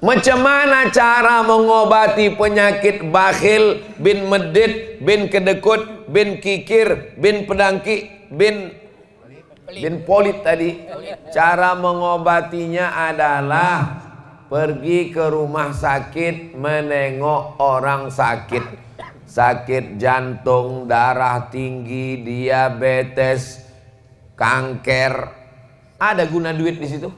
Macam mana cara mengobati penyakit bakhil, bin medit, bin kedekut, bin kikir, bin pedangki, bin polit tadi? Cara mengobatinya adalah pergi ke rumah sakit, menengok orang sakit. Sakit jantung, darah tinggi, diabetes, kanker. Ada guna duit di situ?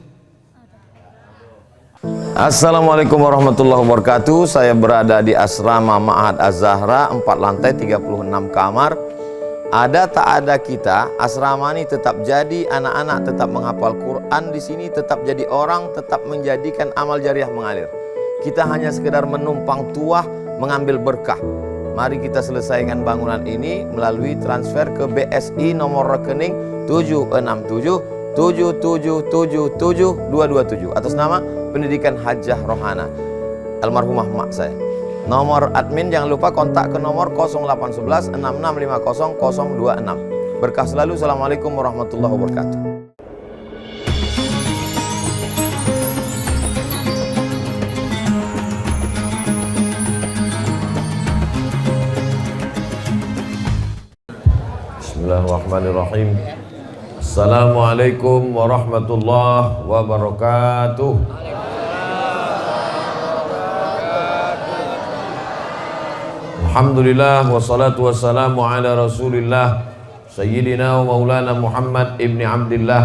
Assalamualaikum warahmatullahi wabarakatuh. Saya berada di asrama Ma'had Az-Zahra, 4 lantai 36 kamar. Ada tak ada kita, asrama ini tetap jadi, anak-anak tetap menghafal Quran di sini, tetap jadi orang, tetap menjadikan amal jariah mengalir. Kita hanya sekedar menumpang tuah, mengambil berkah. Mari kita selesaikan bangunan ini melalui transfer ke BSI nomor rekening 767 7777227 atas nama Pendidikan Hajah Rohana almarhumah mak saya. Nomor admin jangan lupa kontak ke nomor 0811 6650 026. Berkah selalu. Assalamualaikum warahmatullahi wabarakatuh. Bismillahirrahmanirrahim. Assalamualaikum warahmatullahi wabarakatuh. Alhamdulillah wassalatu wassalamu ala Rasulillah Sayyidina wa Maulana Muhammad ibni Abdillah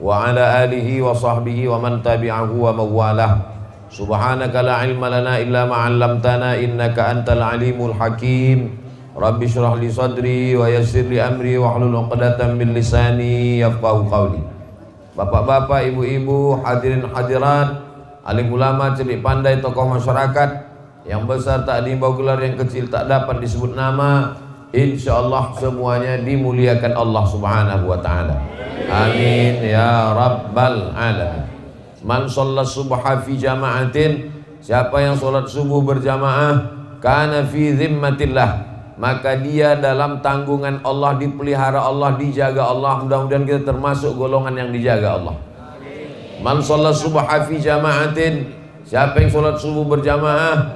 wa ala alihi wa sahbihi wa man tabi'ahu wa mawalah. Subhanaka la ilma lana illa ma 'allamtana innaka antal alimul hakim. Rabbi syrah li sadri wa yassir li amri wa hlul 'uqdatam min lisani yafqahu qawli. Bapak-bapak, ibu-ibu, hadirin hadirat, alim ulama, cerdik pandai, tokoh masyarakat, yang besar tak diimbau gelar, yang kecil tak dapat disebut nama, insyaallah semuanya dimuliakan Allah Subhanahu wa taala. Amin ya rabbal alamin. Man shalla subha fi jama'atin, siapa yang salat subuh berjamaah, kana fi zimmatillah, maka dia dalam tanggungan Allah, dipelihara Allah, dijaga Allah. Mudah-mudahan kita termasuk golongan yang dijaga Allah. Man shalla subha fi jama'atin, siapa yang salat subuh berjamaah,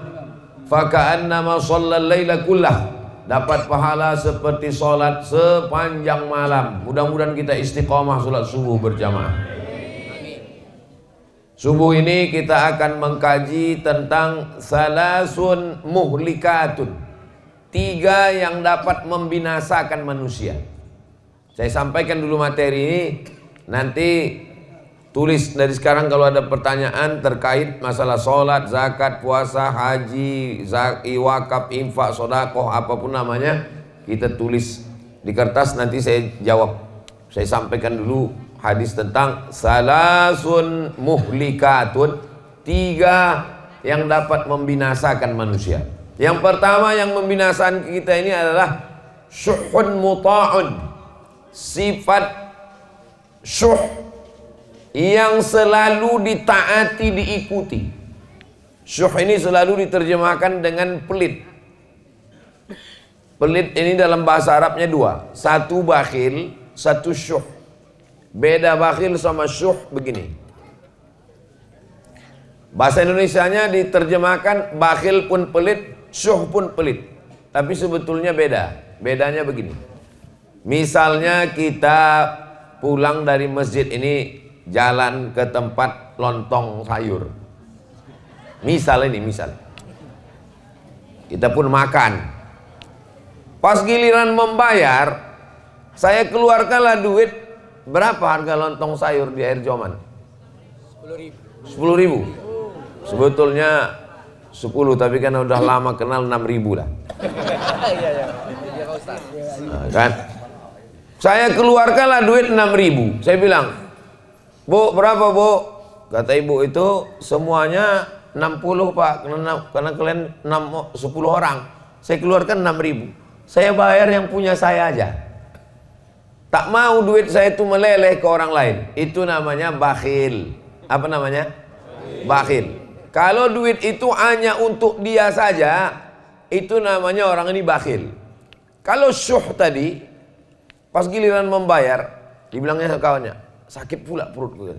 faka'annama shallal laila kullah, dapat pahala seperti sholat sepanjang malam. Mudah-mudahan kita istiqomah sholat subuh berjamaah. Subuh ini kita akan mengkaji tentang salasun muhlikatun, 3 yang dapat membinasakan manusia. Saya sampaikan dulu materi ini, nanti tulis dari sekarang kalau ada pertanyaan terkait masalah sholat, zakat, puasa, haji, wakaf, infak, sodakoh, apapun namanya, kita tulis di kertas, nanti saya jawab. Saya sampaikan dulu hadis tentang salasun muhlikatun, 3 yang dapat membinasakan manusia. Yang pertama yang membinasakan kita ini adalah syuhun muta'un, sifat syuh yang selalu ditaati, diikuti. Syuh ini selalu diterjemahkan dengan pelit. Pelit ini dalam bahasa Arabnya 2. Satu bakhil, satu syuh. Beda bakhil sama syuh begini. Bahasa Indonesianya diterjemahkan bakhil pun pelit, syuh pun pelit. Tapi sebetulnya beda. Bedanya begini. Misalnya kita pulang dari masjid ini, jalan ke tempat lontong sayur. Misal kita pun makan. Pas giliran membayar, saya keluarkanlah duit. Berapa harga lontong sayur di Air Joman? 10.000. Sebetulnya 10, tapi kan udah lama kenal 6.000 lah. Nah, kan? Saya keluarkanlah duit 6.000. Saya bilang, Bu, berapa Bu? Kata ibu itu semuanya 60 Pak, karena kalian 10 orang. Saya keluarkan 6.000. Saya bayar yang punya saya aja. Tak mau duit saya itu meleleh ke orang lain. Itu namanya bakhil. Apa namanya? Bakhil. Kalau duit itu hanya untuk dia saja, itu namanya orang ini bakhil. Kalau syuh tadi, pas giliran membayar, dibilangnya ke kawannya, sakit pula perutku.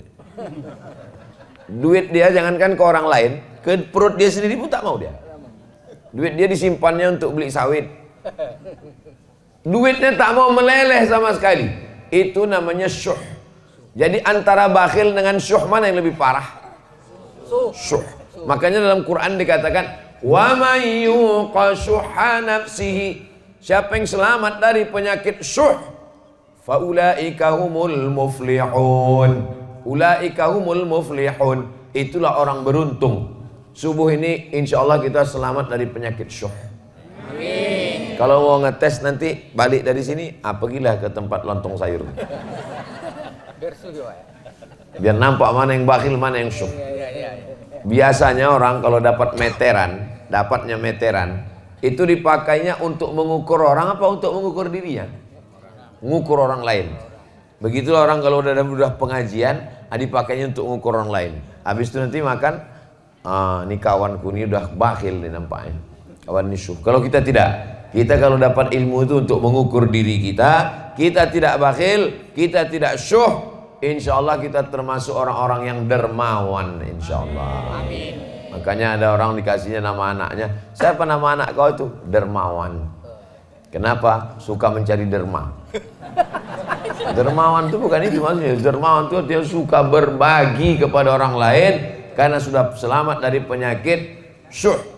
Duit dia jangankan ke orang lain, ke perut dia sendiri pun tak mau dia. Duit dia disimpannya untuk beli sawit. Duitnya tak mau meleleh sama sekali. Itu namanya syuh. Jadi antara bakhil dengan syuh mana yang lebih parah? Syuh. Makanya dalam Quran dikatakan, wa may yuqa syuhha nafsihi. Siapa yang selamat dari penyakit syuh, fa ulaika humul muflihun. Ulaika humul muflihun. Itulah orang beruntung. Subuh ini insya Allah kita selamat dari penyakit syuh. Amin. Kalau mau ngetes nanti balik dari sini, pergilah ke tempat lontong sayur. Biar nampak mana yang bakhil, mana yang syuh. Biasanya orang kalau dapat meteran, dapatnya meteran, itu dipakainya untuk mengukur orang apa untuk mengukur dirinya? Mengukur orang lain. Begitulah orang kalau udah pengajian, dipakainya untuk mengukur orang lain. Habis itu nanti makan, ini kawanku ini udah bakhil nih nampaknya. Kawan ini syuh. Kalau kita tidak, kita kalau dapat ilmu itu untuk mengukur diri kita tidak bakhil, kita tidak syuh, insya Allah kita termasuk orang-orang yang dermawan, insya Allah. Amin. Makanya ada orang dikasihnya nama anaknya, siapa nama anak kau itu? Dermawan. Kenapa? Suka mencari derma. Dermawan itu bukan itu maksudnya. Dermawan itu dia suka berbagi kepada orang lain karena sudah selamat dari penyakit syuh.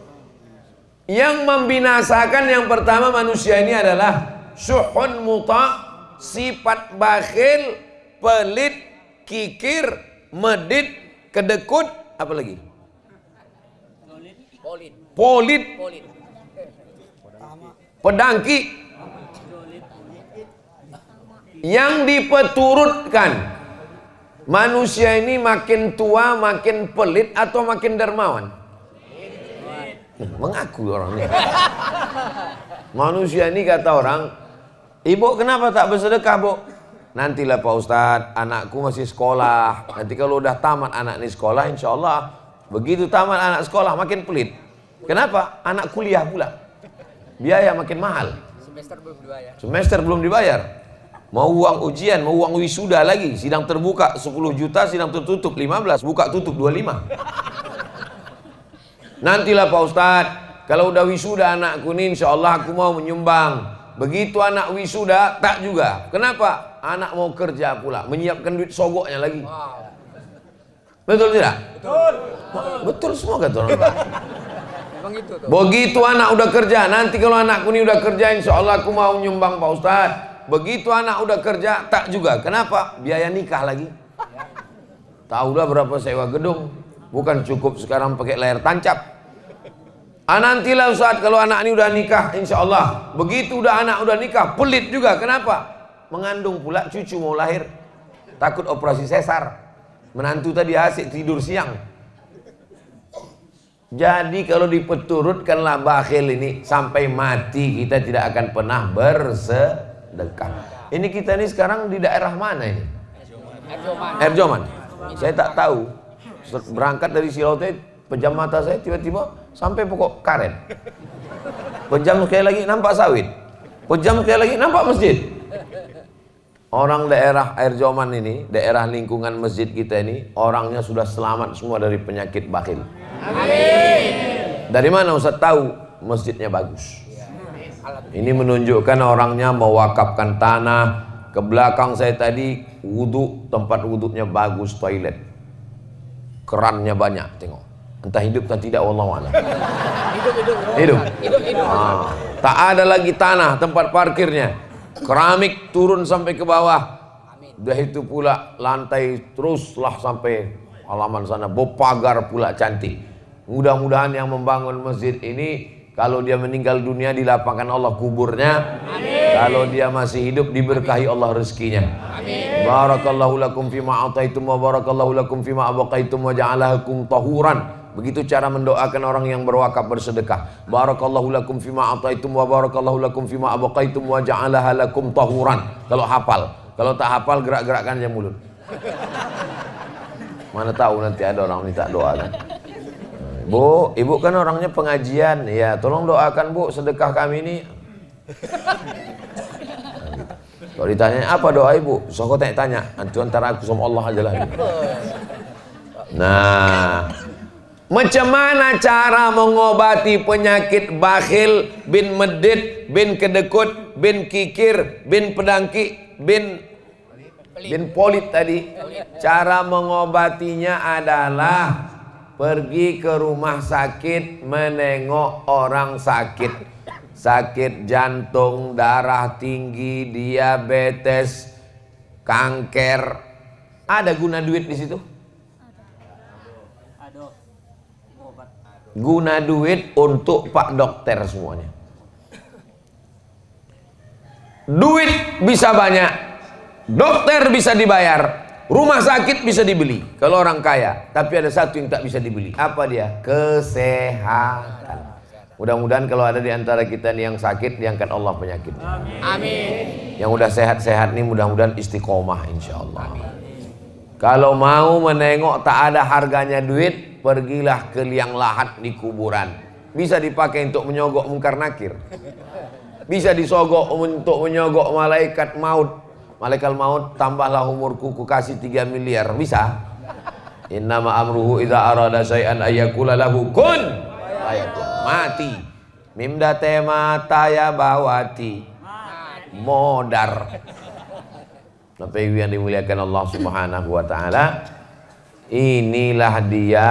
Yang membinasakan yang pertama manusia ini adalah syuhun muta', sifat bakhil, pelit, kikir, medit, kedekut, apa lagi? Polit, pedangki. Yang dipeturutkan manusia ini makin tua makin pelit atau makin dermawan? Mengaku orangnya. Manusia ini kata orang, ibu kenapa tak bersedekah bu? Nantilah Pak Ustadz, anakku masih sekolah. Nanti kalau udah tamat anak ini sekolah, insya Allah begitu tamat anak sekolah makin pelit. Kenapa? Anak kuliah pula, biaya makin mahal. Semester belum dibayar. Mau uang ujian, mau uang wisuda lagi. Sidang terbuka 10 juta, sidang tertutup 15, buka tutup 25. Nantilah Pak Ustadz, kalau udah wisuda anakku ini insya Allah aku mau menyumbang. Begitu anak wisuda, tak juga. Kenapa? Anak mau kerja pula, menyiapkan duit sogoknya lagi. Betul tidak? Betul. Betul semua kata orang. Begitu anak udah kerja, nanti kalau anakku ini udah kerja insya Allah aku mau nyumbang Pak Ustadz. Begitu anak udah kerja, tak juga. Kenapa? Biaya nikah lagi. Tahulah berapa sewa gedung. Bukan cukup sekarang pakai layar tancap. Nantilah Ustaz kalau anak ini udah nikah, insya Allah. Begitu anak udah nikah, pelit juga. Kenapa? Mengandung pula cucu mau lahir. Takut operasi sesar. Menantu tadi asik tidur siang. Jadi kalau dipeturutkanlah bakhil ini, sampai mati kita tidak akan pernah bersedekah. Ini kita ini sekarang di daerah mana ini? Erjoman. Saya tak tahu. Berangkat dari Silaute, pejam mata saya tiba-tiba sampai pokok karet. Pejam sekali lagi nampak sawit. Pejam sekali lagi nampak masjid. Orang daerah Erjoman ini, daerah lingkungan masjid kita ini, orangnya sudah selamat semua dari penyakit bakhil. Amin. Dari mana Ustaz tahu? Masjidnya bagus. Ini menunjukkan orangnya mewakafkan tanah. Ke belakang saya tadi wudhu, tempat wudhunya bagus, toilet. Kerannya banyak, tengok. Entah hidup atau tidak, wallahu a'lam. Hidup. Tak ada lagi tanah tempat parkirnya. Keramik turun sampai ke bawah. Udah itu pula lantai teruslah sampai halaman sana. Pagar pula cantik. Mudah-mudahan yang membangun masjid ini, kalau dia meninggal dunia dilapangkan Allah kuburnya. Amin. Kalau dia masih hidup diberkahi Allah rezekinya. Amin. Barakallahu lakum fima ataitum wa barakallahu lakum fima abaqaitum wa ja'alakum tahuran. Begitu cara mendoakan orang yang berwakaf bersedekah. Barakallahu lakum fima ataitum wa barakallahu lakum fima abaqaitum wa ja'alaha lakum tahuran. Kalau hafal. Kalau tak hafal gerak-gerakkan aja mulut. Mana tahu nanti ada orang minta doa kan. Bu, ibu kan orangnya pengajian, ya tolong doakan bu sedekah kami ini. Kalau ditanya apa doa ibu, so kau tanya, antara aku sama Allah aja lah. Nah, macam mana cara mengobati penyakit bakhil, bin medit, bin kedekut, bin kikir, bin pedangki, bin polit tadi? Cara mengobatinya adalah pergi ke rumah sakit, menengok orang sakit. Sakit jantung, darah tinggi, diabetes, kanker. Ada guna duit di situ? Guna duit untuk Pak Dokter semuanya. Duit bisa banyak, dokter bisa dibayar, rumah sakit bisa dibeli kalau orang kaya. Tapi ada satu yang tak bisa dibeli. Apa dia? Kesehatan. Mudah-mudahan kalau ada di antara kita nih yang sakit, diangkat Allah penyakitnya. Amin. Yang udah sehat-sehat nih mudah-mudahan istiqomah insya Allah. Kalau mau menengok tak ada harganya duit, pergilah ke liang lahat di kuburan. Bisa dipakai untuk menyogok mungkar nakir. Bisa disogok untuk menyogok malaikat maut. Malaikat maut, tambahlah umurku, ku kasih 3 miliar. Bisa? Innama amruhu idza arada syai'an ayyakula lahu kun fayakun. Mati. Mimda tema taya bawati. Modar. Bapak Ibu yang dimuliakan Allah Subhanahu wa taala, inilah dia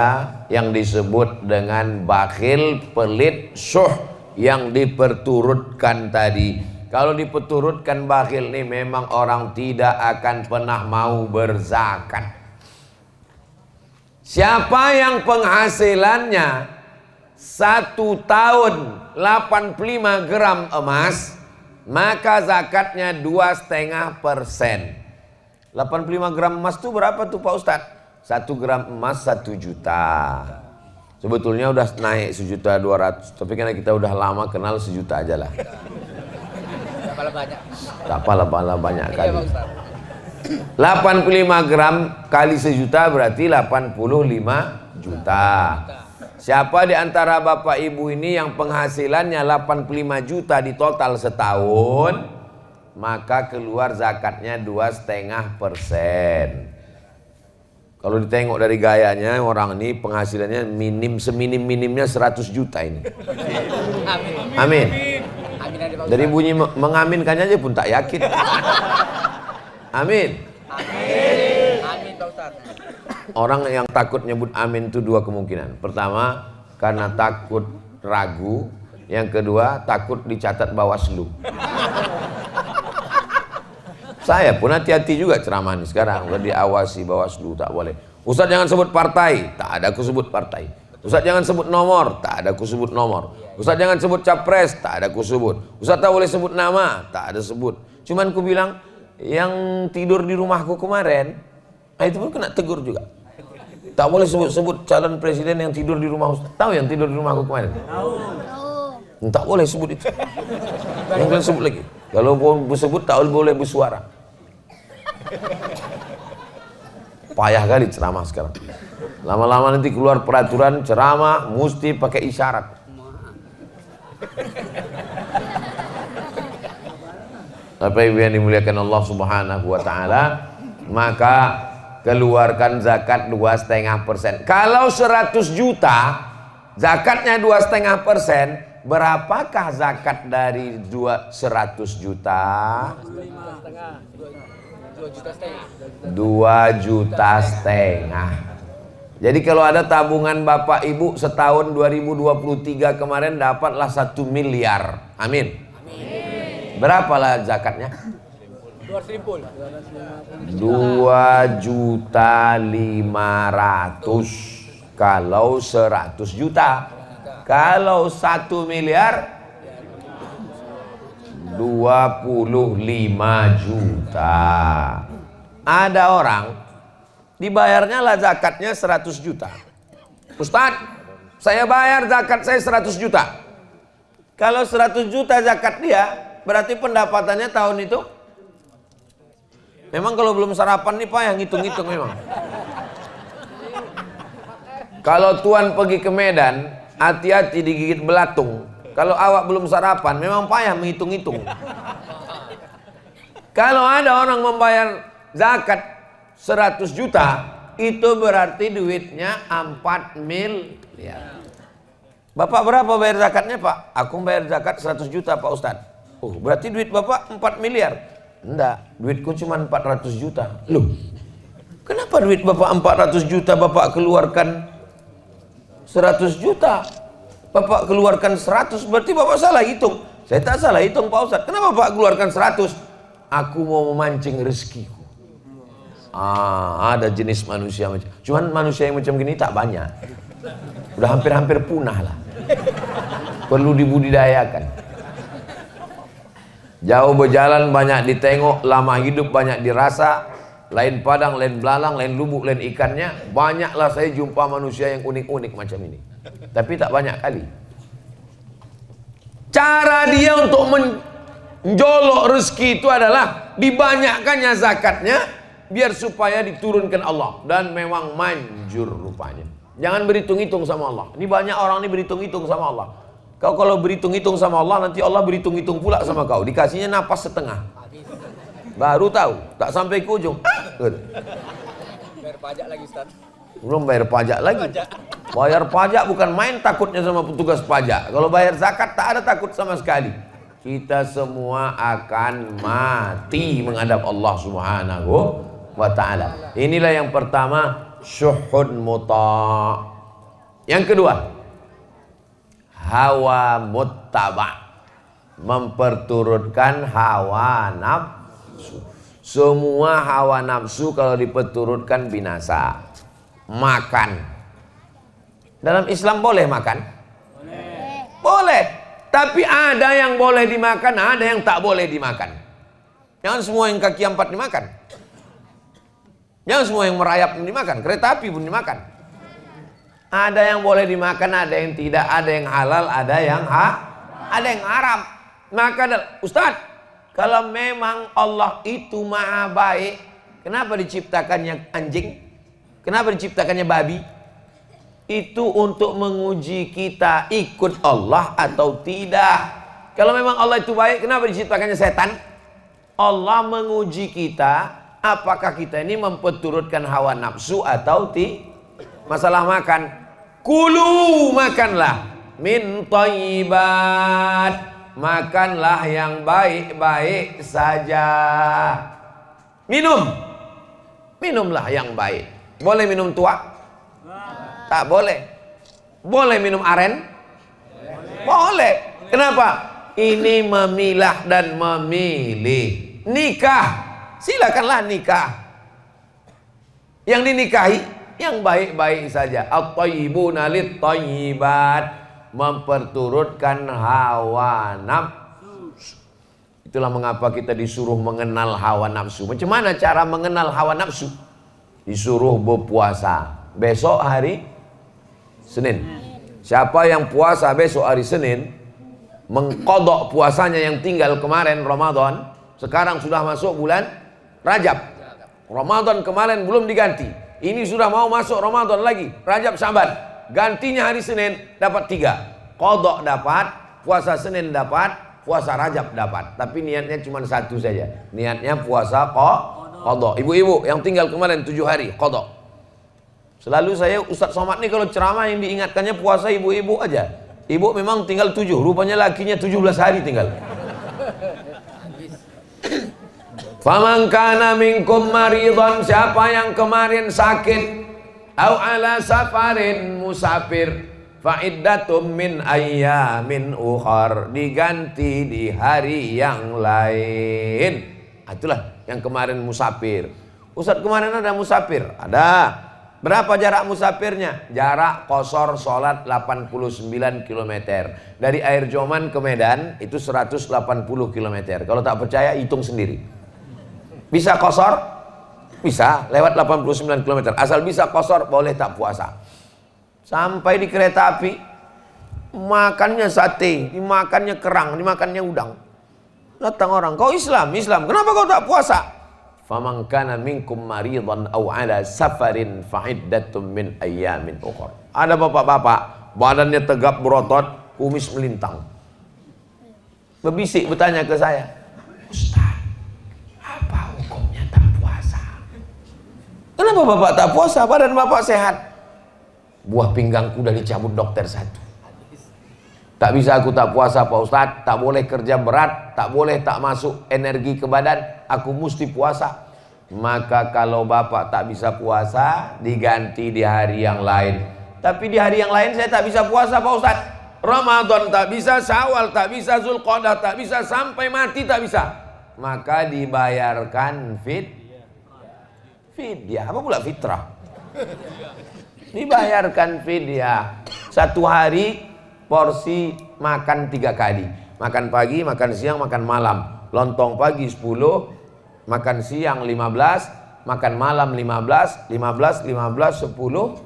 yang disebut dengan bakhil, pelit, syuh yang diperturutkan tadi. Kalau diperturutkan bakhil ini memang orang tidak akan pernah mau berzakat. Siapa yang penghasilannya 1 tahun 85 gram emas, maka zakatnya 2,5%. 85 gram emas itu berapa tuh Pak Ustadz? 1 gram emas 1 juta. Sebetulnya udah naik 1.200.000, tapi karena kita udah lama kenal 1 juta aja lah. Tak pala banyak kali. 85 gram kali 1 juta berarti 85 juta. Siapa di antara bapak ibu ini yang penghasilannya 85 juta di total setahun, maka keluar zakatnya 2,5%. Kalau ditengok dari gayanya, orang ini penghasilannya seminim-minimnya 100 juta ini. Amin. Dari bunyi mengaminkannya aja pun tak yakin. Amin. Amin Pak Ustadz. Orang yang takut nyebut amin itu 2 kemungkinan. Pertama, karena takut ragu. Yang kedua, takut dicatat Bawaslu. Saya pun hati-hati juga ceramah ini sekarang. Udah diawasi Bawaslu, tak boleh. Ustadz jangan sebut partai, tak ada aku sebut partai. Ustadz jangan sebut nomor, tak ada aku sebut nomor. Ustadz jangan sebut capres, tak ada aku sebut. Ustadz tak boleh sebut nama, tak ada sebut. Cuman ku bilang, yang tidur di rumahku kemarin, itu pun kena tegur juga. Tak boleh sebut calon presiden yang tidur di rumah Ustadz. Tahu yang tidur di rumahku kemarin? Tahu. Tak boleh sebut itu. Yang kalian sebut lagi. Kalau mau sebut tak boleh bersuara. Payah kali ceramah sekarang. Lama-lama nanti keluar peraturan ceramah mesti pakai isyarat. Bapak Ibu yang dimuliakan Allah Subhanahu wa taala, maka keluarkan zakat 2,5%. Kalau 100 juta zakatnya 2,5%, berapakah zakat dari 100 juta? 2,5 juta. Jadi kalau ada tabungan Bapak Ibu setahun 2023 kemarin dapatlah 1 miliar. Amin. Berapalah zakatnya? 2.500.000 kalau 100 juta. Kalau 1 miliar 25 juta. Ada orang dibayarnya lah zakatnya 100 juta. Ustadz, saya bayar zakat saya 100 juta. Kalau 100 juta zakat dia, berarti pendapatannya tahun itu, memang kalau belum sarapan nih Pak yang hitung-hitung memang. Kalau tuan pergi ke Medan, hati-hati digigit belatung. Kalau awak belum sarapan, memang payah menghitung-hitung. Kalau ada orang membayar zakat 100 juta, Itu berarti duitnya 4 miliar. Bapak berapa bayar zakatnya Pak? Aku bayar zakat 100 juta Pak Ustadz. Oh berarti duit Bapak 4 miliar. Enggak, duitku cuma 400 juta. Loh, kenapa duit Bapak 400 juta Bapak keluarkan 100 juta? Bapak keluarkan 100, berarti Bapak salah hitung. Saya tak salah hitung Pak Ustadz. Kenapa Bapak keluarkan 100? Aku mau memancing rezekiku. Ada jenis manusia macam, cuman manusia yang macam gini tak banyak. Udah hampir-hampir punah lah. Perlu dibudidayakan. Jauh berjalan banyak ditengok, lama hidup banyak dirasa. Lain padang, lain belalang, lain lubuk, lain ikannya. Banyaklah saya jumpa manusia yang unik-unik macam ini. Tapi tak banyak kali. Cara dia untuk menjolok rezeki itu adalah dibanyakkannya zakatnya, biar supaya diturunkan Allah. Dan memang manjur rupanya. Jangan berhitung-hitung sama Allah. Ini banyak orang ini berhitung-hitung sama Allah. Kau kalau berhitung-hitung sama Allah, nanti Allah berhitung-hitung pula sama kau. Dikasihnya napas setengah. Baru tahu, tak sampai ke ujung. Bayar pajak lagi Ustaz. Belum bayar pajak lagi. Bayar pajak bukan main takutnya sama petugas pajak. Kalau bayar zakat tak ada takut sama sekali. Kita semua akan mati menghadap Allah Subhanahu wa ta'ala. Inilah yang pertama, syuhud muta'. Yang kedua, hawa muttaba', memperturutkan hawa nafsu. Semua hawa nafsu kalau diperturutkan binasa. Makan. Dalam Islam boleh makan? Boleh. Tapi ada yang boleh dimakan, ada yang tak boleh dimakan. Jangan semua yang kaki 4 dimakan. Jangan semua yang merayap pun dimakan, kereta api pun dimakan. Ada yang boleh dimakan, ada yang tidak, ada yang halal, ada yang haram. Maka Ustadz, kalau memang Allah itu maha baik, kenapa diciptakannya anjing? Kenapa diciptakannya babi? Itu untuk menguji kita ikut Allah atau tidak. Kalau memang Allah itu baik, kenapa diciptakannya setan? Allah menguji kita. Apakah kita ini memperturutkan hawa nafsu atau masalah makan. Kulu, makanlah. Min thayyibat, makanlah yang baik-baik saja. Minumlah yang baik. Boleh minum tua? Tak boleh. Boleh minum aren? Boleh. Kenapa? Ini memilah dan memilih. Nikah, silakanlah nikah. Yang dinikahi yang baik-baik saja. At-thayyibuna lit-thayyibat, memperturutkan hawa nafsu. Itulah mengapa kita disuruh mengenal hawa nafsu. Macam mana cara mengenal hawa nafsu? Disuruh berpuasa. Besok hari Senin. Siapa yang puasa besok hari Senin, mengqadha puasanya yang tinggal kemarin Ramadan. Sekarang sudah masuk bulan Rajab. Ramadan kemarin belum diganti. Ini sudah mau masuk Ramadan lagi. Rajab, Syaban. Gantinya hari Senin, dapat 3. Qadha dapat, puasa Senin dapat, puasa Rajab dapat. Tapi niatnya cuma satu saja. Niatnya puasa qadha. Ibu-ibu yang tinggal kemarin 7 hari, qadha. Selalu saya Ustadz Somad nih kalau ceramah yang diingatkannya puasa ibu-ibu aja. Ibu memang tinggal 7, rupanya lakinya 17 hari tinggal. Faman kana minkum maridhan, siapa yang kemarin sakit, au ala safarin, musafir, fa iddatum min ayyamin ukhar, diganti di hari yang lain. Itulah yang kemarin musafir. Ustaz kemarin ada musafir? Ada. Berapa jarak musafirnya? Jarak qashar salat 89 km. Dari Air Joman ke Medan itu 180 km. Kalau tak percaya hitung sendiri. Bisa qashar? Bisa, lewat 89 km. Asal bisa qashar, boleh tak puasa. Sampai di kereta api, makannya sate, dimakannya kerang, dimakannya udang. Datang orang, kau Islam, kenapa kau tak puasa? Faman kana minkum maridhan aw ala safarin fa iddatum min ayyamin ukhra. Ada bapak-bapak, badannya tegap berotot, kumis melintang. Berbisik bertanya ke saya, Ustaz, apa hukumnya tak puasa? Kenapa bapak tak puasa? Badan bapak sehat. Buah pinggangku udah dicabut dokter satu. Tak bisa aku tak puasa Pak Ustadz. Tak boleh kerja berat, tak boleh tak masuk energi ke badan. Aku mesti puasa. Maka kalau bapak tak bisa puasa, diganti di hari yang lain. Tapi di hari yang lain saya tak bisa puasa Pak Ustadz. Ramadan tak bisa, Syawal tak bisa, Zulqa'dah tak bisa, sampai mati tak bisa. Maka dibayarkan fidyah. Apa pula fitrah? Dibayarkan fidyah. Satu hari porsi makan 3 kali. Makan pagi, makan siang, makan malam. Lontong pagi 10, makan siang 15, makan malam 15, 10,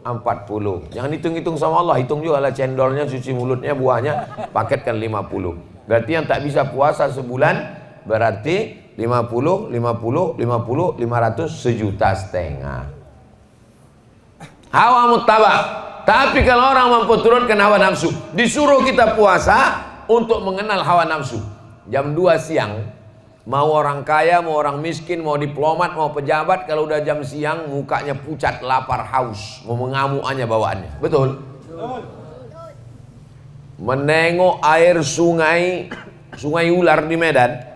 40. Jangan hitung-hitung sama Allah, hitung juga lah cendolnya, cuci mulutnya, buahnya, paketkan 50. Berarti yang tak bisa puasa sebulan berarti 50, 500, 1,5 juta. Hawa muttaba. Tapi kalau orang memperturutkan hawa nafsu, disuruh kita puasa untuk mengenal hawa nafsu. Jam 2 siang, mau orang kaya, mau orang miskin, mau diplomat, mau pejabat, kalau udah jam siang mukanya pucat, lapar, haus, mau mengamuk aja bawaannya. Betul? Menengok air sungai ular di Medan,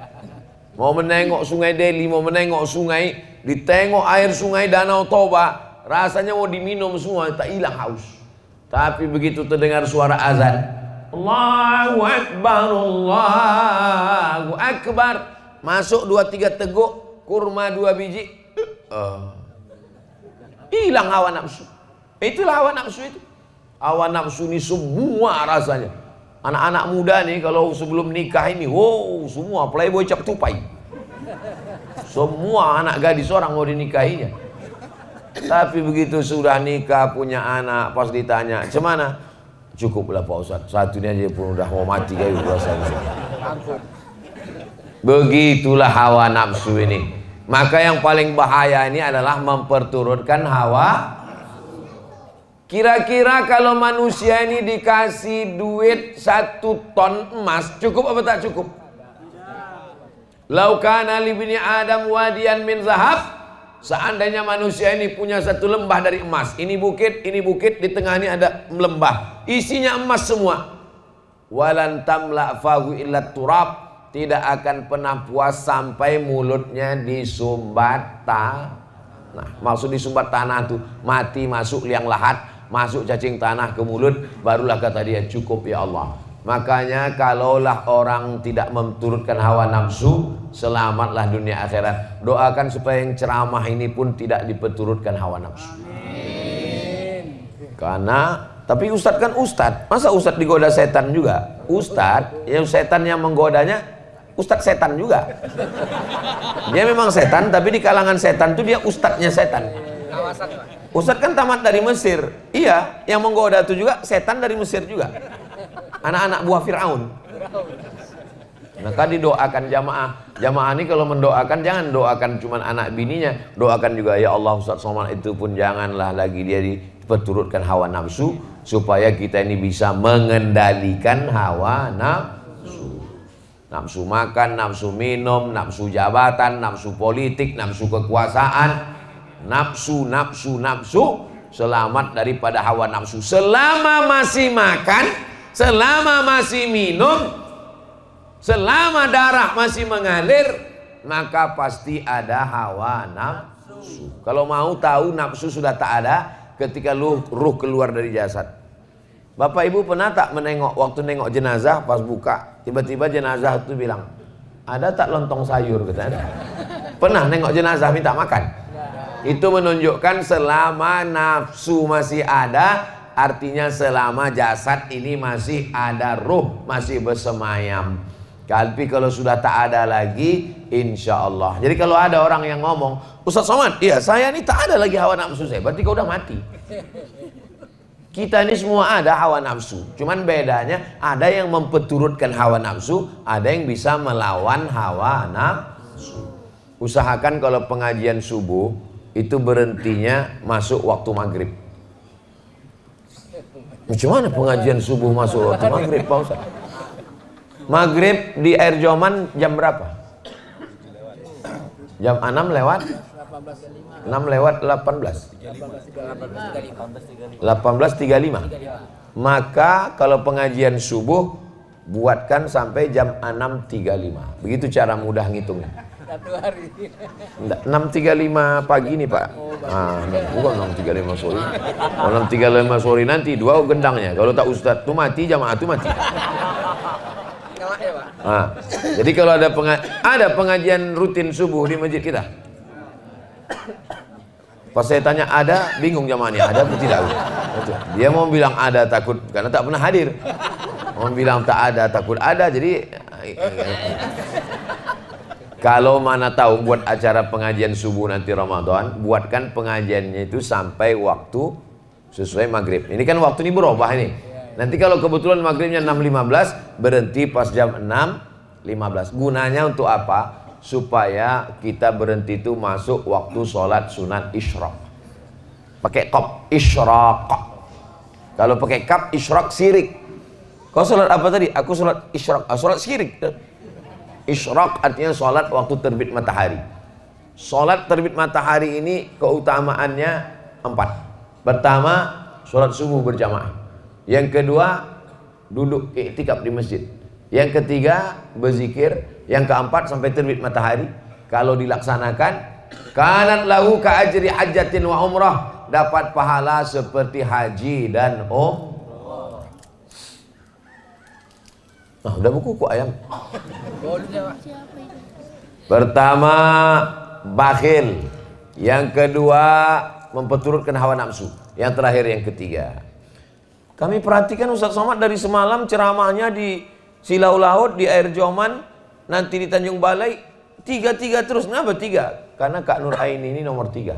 mau menengok sungai Delhi, mau menengok sungai, ditengok air sungai Danau Toba, rasanya mau diminum semua, tak hilang haus. Tapi begitu terdengar suara azan, Allahu Akbar, Allahu Akbar, masuk 2-3 teguk kurma 2 biji, hilang hawa nafsu. Itulah hawa nafsu itu. Hawa nafsu ini semua rasanya. Anak-anak muda nih kalau sebelum nikah ini, wow, semua playboy cap tupai. Semua anak gadis orang mau dinikahinya. Tapi begitu sudah nikah, punya anak, pas ditanya, "Cemana?" "Cukuplah Pak Ustadz, satu ini aja pun udah mau mati kayak puasa." Begitulah hawa nafsu ini. Maka yang paling bahaya ini adalah memperturutkan hawa. Kira-kira kalau manusia ini dikasih duit 1 ton emas, cukup apa tak cukup? Lau kana li bini Adam wadiyan min zahab. Seandainya manusia ini punya 1 lembah dari emas, ini bukit, di tengah ini ada lembah, isinya emas semua. Walan tamla fahu illa turab, tidak akan pernah puas sampai mulutnya disumbat tanah. Nah, maksud disumbat tanah tuh mati, masuk liang lahat, masuk cacing tanah ke mulut, barulah kata dia cukup ya Allah. Makanya kalaulah orang tidak memturutkan hawa nafsu, selamatlah dunia akhirat. Doakan supaya yang ceramah ini pun tidak diperturutkan hawa nafsu. Amin. Karena tapi ustadz kan ustadz, masa ustadz digoda setan juga? Ustadz, yang setan yang menggodanya ustadz setan juga. Dia memang setan, tapi di kalangan setan tuh dia ustadznya setan. Ustadz kan tamat dari Mesir. Iya, yang menggoda itu juga setan dari Mesir juga. Anak-anak buah Fir'aun. Maka didoakan jamaah ini kalau mendoakan jangan doakan cuma anak bininya, doakan juga ya Allah Ustaz Somad itu pun janganlah lagi dia diperturutkan hawa nafsu, supaya kita ini bisa mengendalikan hawa nafsu. Nafsu makan, nafsu minum, nafsu jabatan, nafsu politik, nafsu kekuasaan, nafsu. Selamat daripada hawa nafsu. Selama masih makan, selama masih minum, selama darah masih mengalir, maka pasti ada hawa nafsu. Kalau mau tahu nafsu sudah tak ada ketika ruh keluar dari jasad. Bapak Ibu pernah tak menengok, waktu nengok jenazah pas buka, tiba-tiba jenazah itu bilang, "Ada tak lontong sayur?" katanya. Pernah nengok jenazah minta makan? Itu menunjukkan selama nafsu masih ada, artinya selama jasad ini masih ada ruh, masih bersemayam. Tapi kalau sudah tak ada lagi, insya Allah. Jadi kalau ada orang yang ngomong, "Ustaz Somad, iya saya ini tak ada lagi hawa nafsu saya," berarti kau udah mati. Kita ini semua ada hawa nafsu, cuman bedanya ada yang memperturutkan hawa nafsu, ada yang bisa melawan hawa nafsu. Usahakan kalau pengajian subuh itu berhentinya masuk waktu maghrib. Gimana pengajian subuh masuk waktu maghrib Pak Ustaz? Maghrib di Air Joman jam berapa? Jam 6 lewat 6 lewat 18. 18.35. Maka kalau pengajian subuh buatkan sampai jam 6.35. Begitu cara mudah ngitungnya. 1 hari. 6.35 pagi nih Pak. Bukan 6.35 sore. Kalau 6.35 sore nanti 2 gendangnya. Kalau tak ustadz tuh mati, jamaah tuh mati. Jadi kalau ada pengajian rutin subuh di masjid kita. Pas saya tanya ada, bingung jamaahnya, ada atau tidak? Dia mau bilang ada, takut karena tak pernah hadir. Mau bilang tak ada, takut ada. Jadi kalau mana tahu buat acara pengajian subuh nanti Ramadan, buatkan pengajiannya itu sampai waktu sesuai maghrib. Ini kan waktu ini berubah ini. Nanti kalau kebetulan maghribnya 6.15, berhenti pas jam 6.15. Gunanya untuk apa? Supaya kita berhenti itu masuk waktu sholat sunat isyraq. Pakai qaf, isyraq. Kalau pakai kaf, isyraq sirik. Kau sholat apa tadi? Aku sholat isyraq. Sholat sirik. Isyraq artinya sholat waktu terbit matahari. Sholat terbit matahari ini keutamaannya 4. Pertama, sholat subuh berjamaah. Yang kedua, duduk iktikaf di masjid. Yang ketiga, berzikir. Yang keempat, sampai terbit matahari. Kalau dilaksanakan, kanat lahu ka ajri hajjatin wa umrah, dapat pahala seperti haji dan umrah. Udah buku kok ayam. Pertama, bakhil. Yang kedua, memperturutkan hawa nafsu. Yang terakhir, yang ketiga. Kami perhatikan Ustaz Somad dari semalam ceramahnya di Silau Laut, di Air Joman, nanti di Tanjung Balai, 3 terus. Kenapa 3? Karena Kak Nur Aini ini nomor 3.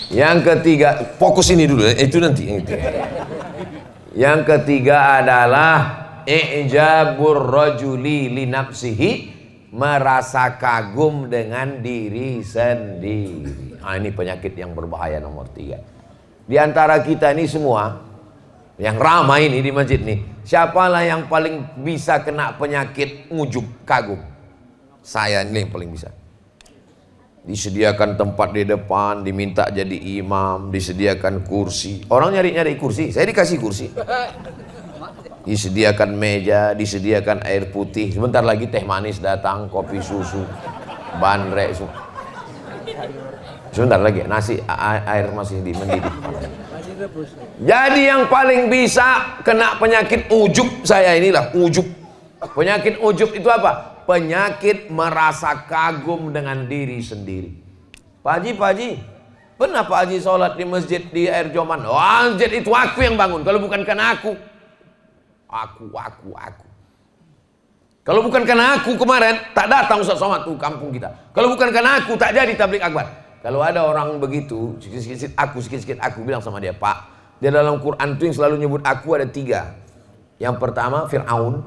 Yang ketiga, fokus ini dulu, itu nanti. Yang ketiga adalah i'jabur rajuli li nafsihi, merasa kagum dengan diri sendiri. Ini penyakit yang berbahaya nomor 3. Di antara kita ini semua yang ramai ini di masjid nih, siapalah yang paling bisa kena penyakit ujub, kagum? Saya ini yang paling bisa. Disediakan tempat di depan, diminta jadi imam, disediakan kursi. Orang nyari-nyari kursi, saya dikasih kursi. Disediakan meja, disediakan air putih. Sebentar lagi teh manis datang, kopi susu, bandrek. Sebentar lagi nasi, air masih mendidih. Jadi yang paling bisa kena penyakit ujub saya inilah, ujub. Penyakit ujub itu apa? Penyakit merasa kagum dengan diri sendiri. Pak Haji, pernah Pak Haji sholat di masjid di Air Joman? Masjid itu aku yang bangun, kalau bukan karena aku. Kalau bukan karena aku kemarin, tak datang Ustaz Somad tuh kampung kita. Kalau bukan karena aku, tak jadi tablik akbar. Kalau ada orang begitu, sikit-sikit aku bilang sama dia, Pak, di dalam Quran itu yang selalu nyebut aku ada 3. Yang pertama Fir'aun,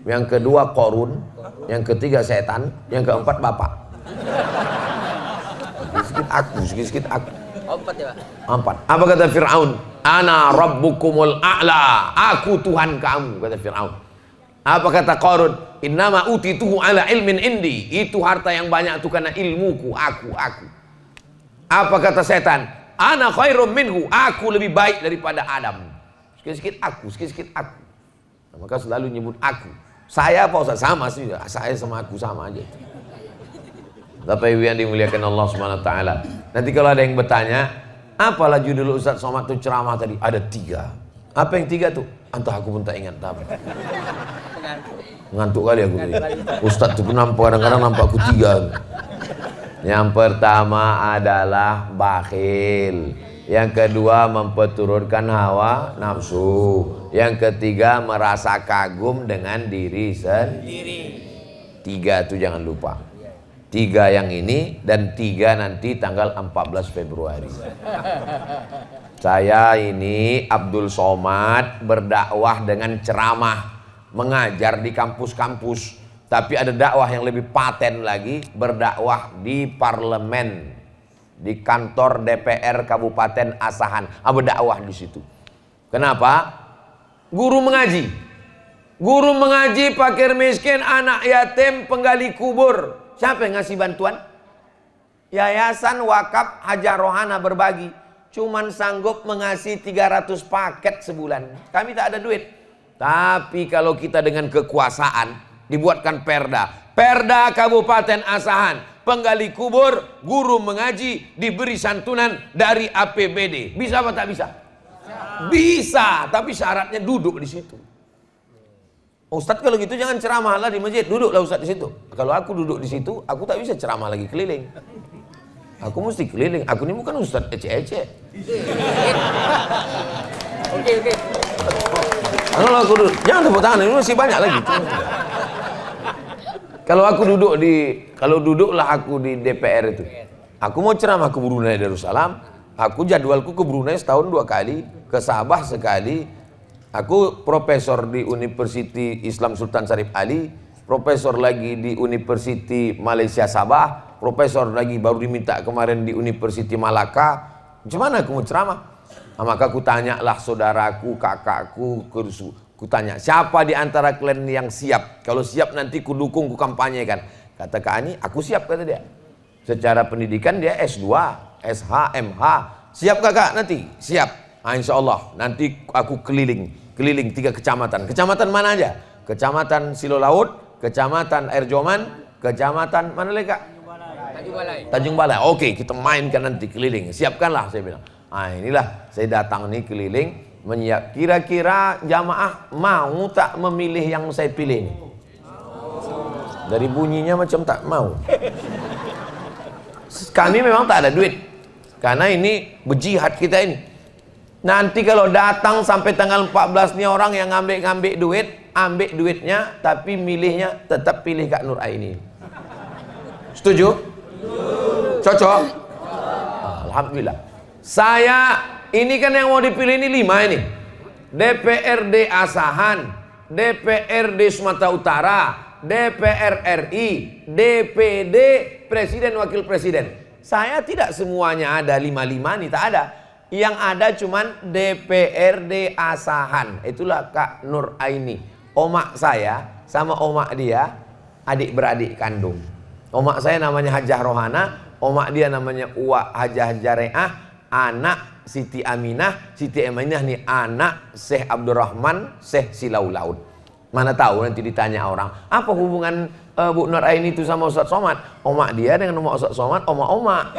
yang kedua Qorun, yang ketiga setan, yang keempat Bapak. Sikit-sikit aku. 4 ya, Pak? 4. Apa kata Fir'aun? Ana rabbukumul a'la, aku Tuhan kamu, kata Fir'aun. Apa kata Qorun? Innama utituhu ala ilmin indi, itu harta yang banyak itu karena ilmuku, aku. Apa kata setan? Ana khairum minhu, aku lebih baik daripada Adam. Sikit-sikit aku. Nah, maka selalu nyebut aku. Saya apa Ustaz? Sama sih, saya sama aku sama aja. Bapak Ibu yang dimuliakan Allah Subhanahu wa taala. Nanti kalau ada yang bertanya, apalah judul Ustaz Somad itu ceramah tadi? Ada 3. Apa yang 3 tuh? Entah aku pun tak ingat apa. Ngantuk kali aku tadi. Ustaz tuh kadang-kadang nampak aku 3. Yang pertama adalah bakhil. Yang kedua memperturutkan hawa nafsu. Yang ketiga merasa kagum dengan diri sendiri. 3 itu jangan lupa. 3 yang ini dan 3 nanti tanggal 14 Februari. Saya ini Abdul Somad berdakwah dengan ceramah, mengajar di kampus-kampus. Tapi ada dakwah yang lebih paten lagi, berdakwah di parlemen, di kantor DPR Kabupaten Asahan. Berdakwah di situ. Kenapa? Guru mengaji. Guru mengaji, fakir miskin, anak yatim, penggali kubur. Siapa yang ngasih bantuan? Yayasan Wakaf Hajah Rohana Berbagi. Cuman sanggup mengasih 300 paket sebulan. Kami tak ada duit. Tapi kalau kita dengan kekuasaan, dibuatkan perda. Perda Kabupaten Asahan. Penggali kubur, guru mengaji, diberi santunan dari APBD. Bisa apa tak bisa? Bisa, tapi syaratnya duduk di situ. Ustadz kalau gitu jangan ceramah lah di masjid, duduklah Ustadz di situ. Kalau aku duduk di situ, aku tak bisa ceramah lagi keliling. Aku mesti keliling. Aku ini bukan Ustadz ece-ece. Oke. Kalau aku duduk, jangan tepuk tangan, ini masih banyak lagi. Kalau duduklah aku di DPR itu. Aku mau ceramah ke Brunei Darussalam. Aku jadwalku ke Brunei setahun 2 kali, ke Sabah sekali. Aku profesor di University Islam Sultan Syarif Ali, profesor lagi di University Malaysia Sabah, profesor lagi baru diminta kemarin di University Malaka. Macam mana aku mau ceramah? Nah, maka aku tanyalah saudaraku, kakakku, kutanya, siapa di antara kalian yang siap? Kalau siap nanti ku dukung, ku kampanyekan. Kata Kak Ani, aku siap, kata dia. Secara pendidikan dia S2, SH, MH. Siap kakak nanti? Siap. Nah, insya Allah nanti aku keliling 3 kecamatan. Kecamatan mana aja? Kecamatan Silolaut, Kecamatan Air Joman, Kecamatan mana lagi Kak? Tanjung Balai. Oke, kita mainkan nanti keliling. Siapkanlah, saya bilang. Nah, inilah saya datang nih keliling. Kira-kira jamaah mau tak memilih yang saya pilih ini? Dari bunyinya macam tak mau. Kami memang tak ada duit, karena ini berjihad kita ini. Nanti kalau datang sampai tanggal 14 nih orang yang ngambil duit, ambil duitnya, tapi milihnya tetap pilih Kak Nur Aini. Setuju? Cocok? Alhamdulillah. Saya ini kan yang mau dipilih ini 5 ini. DPRD Asahan, DPRD Sumatera Utara, DPR RI, DPD, Presiden Wakil Presiden. Saya tidak semuanya ada 5-5 nih, tak ada. Yang ada cuman DPRD Asahan. Itulah Kak Nur Aini. Omak saya sama omak dia adik beradik kandung. Omak saya namanya Hajah Rohana, omak dia namanya Uwa Hajah Jareah, anak Siti Aminah. Siti Aminah nih anak Syekh Abdurrahman Syekh Silau Laut. Mana tahu nanti ditanya orang, apa hubungan Bu Nur Aini itu sama Ustadz Somad? Omak dia dengan omak Ustadz Somad, omak-omak.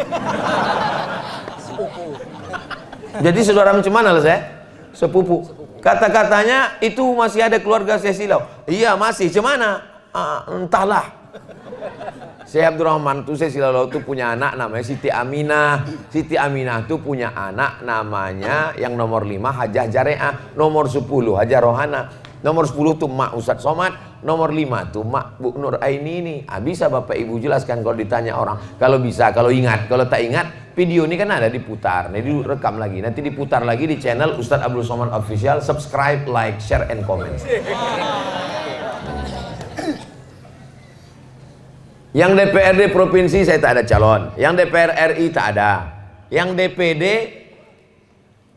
Jadi saudara macam mana lah saya? Sepupu. Kata-katanya itu masih ada keluarga Syekh Silau. Iya masih, macam mana? Entahlah. Syekh Abdurrahman itu Syekh Silau itu punya anak namanya Siti Aminah. Siti Aminah itu punya anak namanya yang nomor 5 Hajah Jareah, nomor 10 Hajah Rohana. Nomor 10 tuh Mak Ustadz Somad, nomor 5 tuh Mak Bu Nur Aini ini. Bisa Bapak Ibu jelaskan kalau ditanya orang. Kalau bisa, kalau ingat, kalau tak ingat, video ini kan ada diputar. Nah, direkam lagi. Nanti diputar lagi di channel Ustadz Abdul Somad Official. Subscribe, like, share, and comment. Yang DPRD provinsi saya tak ada calon. Yang DPR RI tak ada. Yang DPD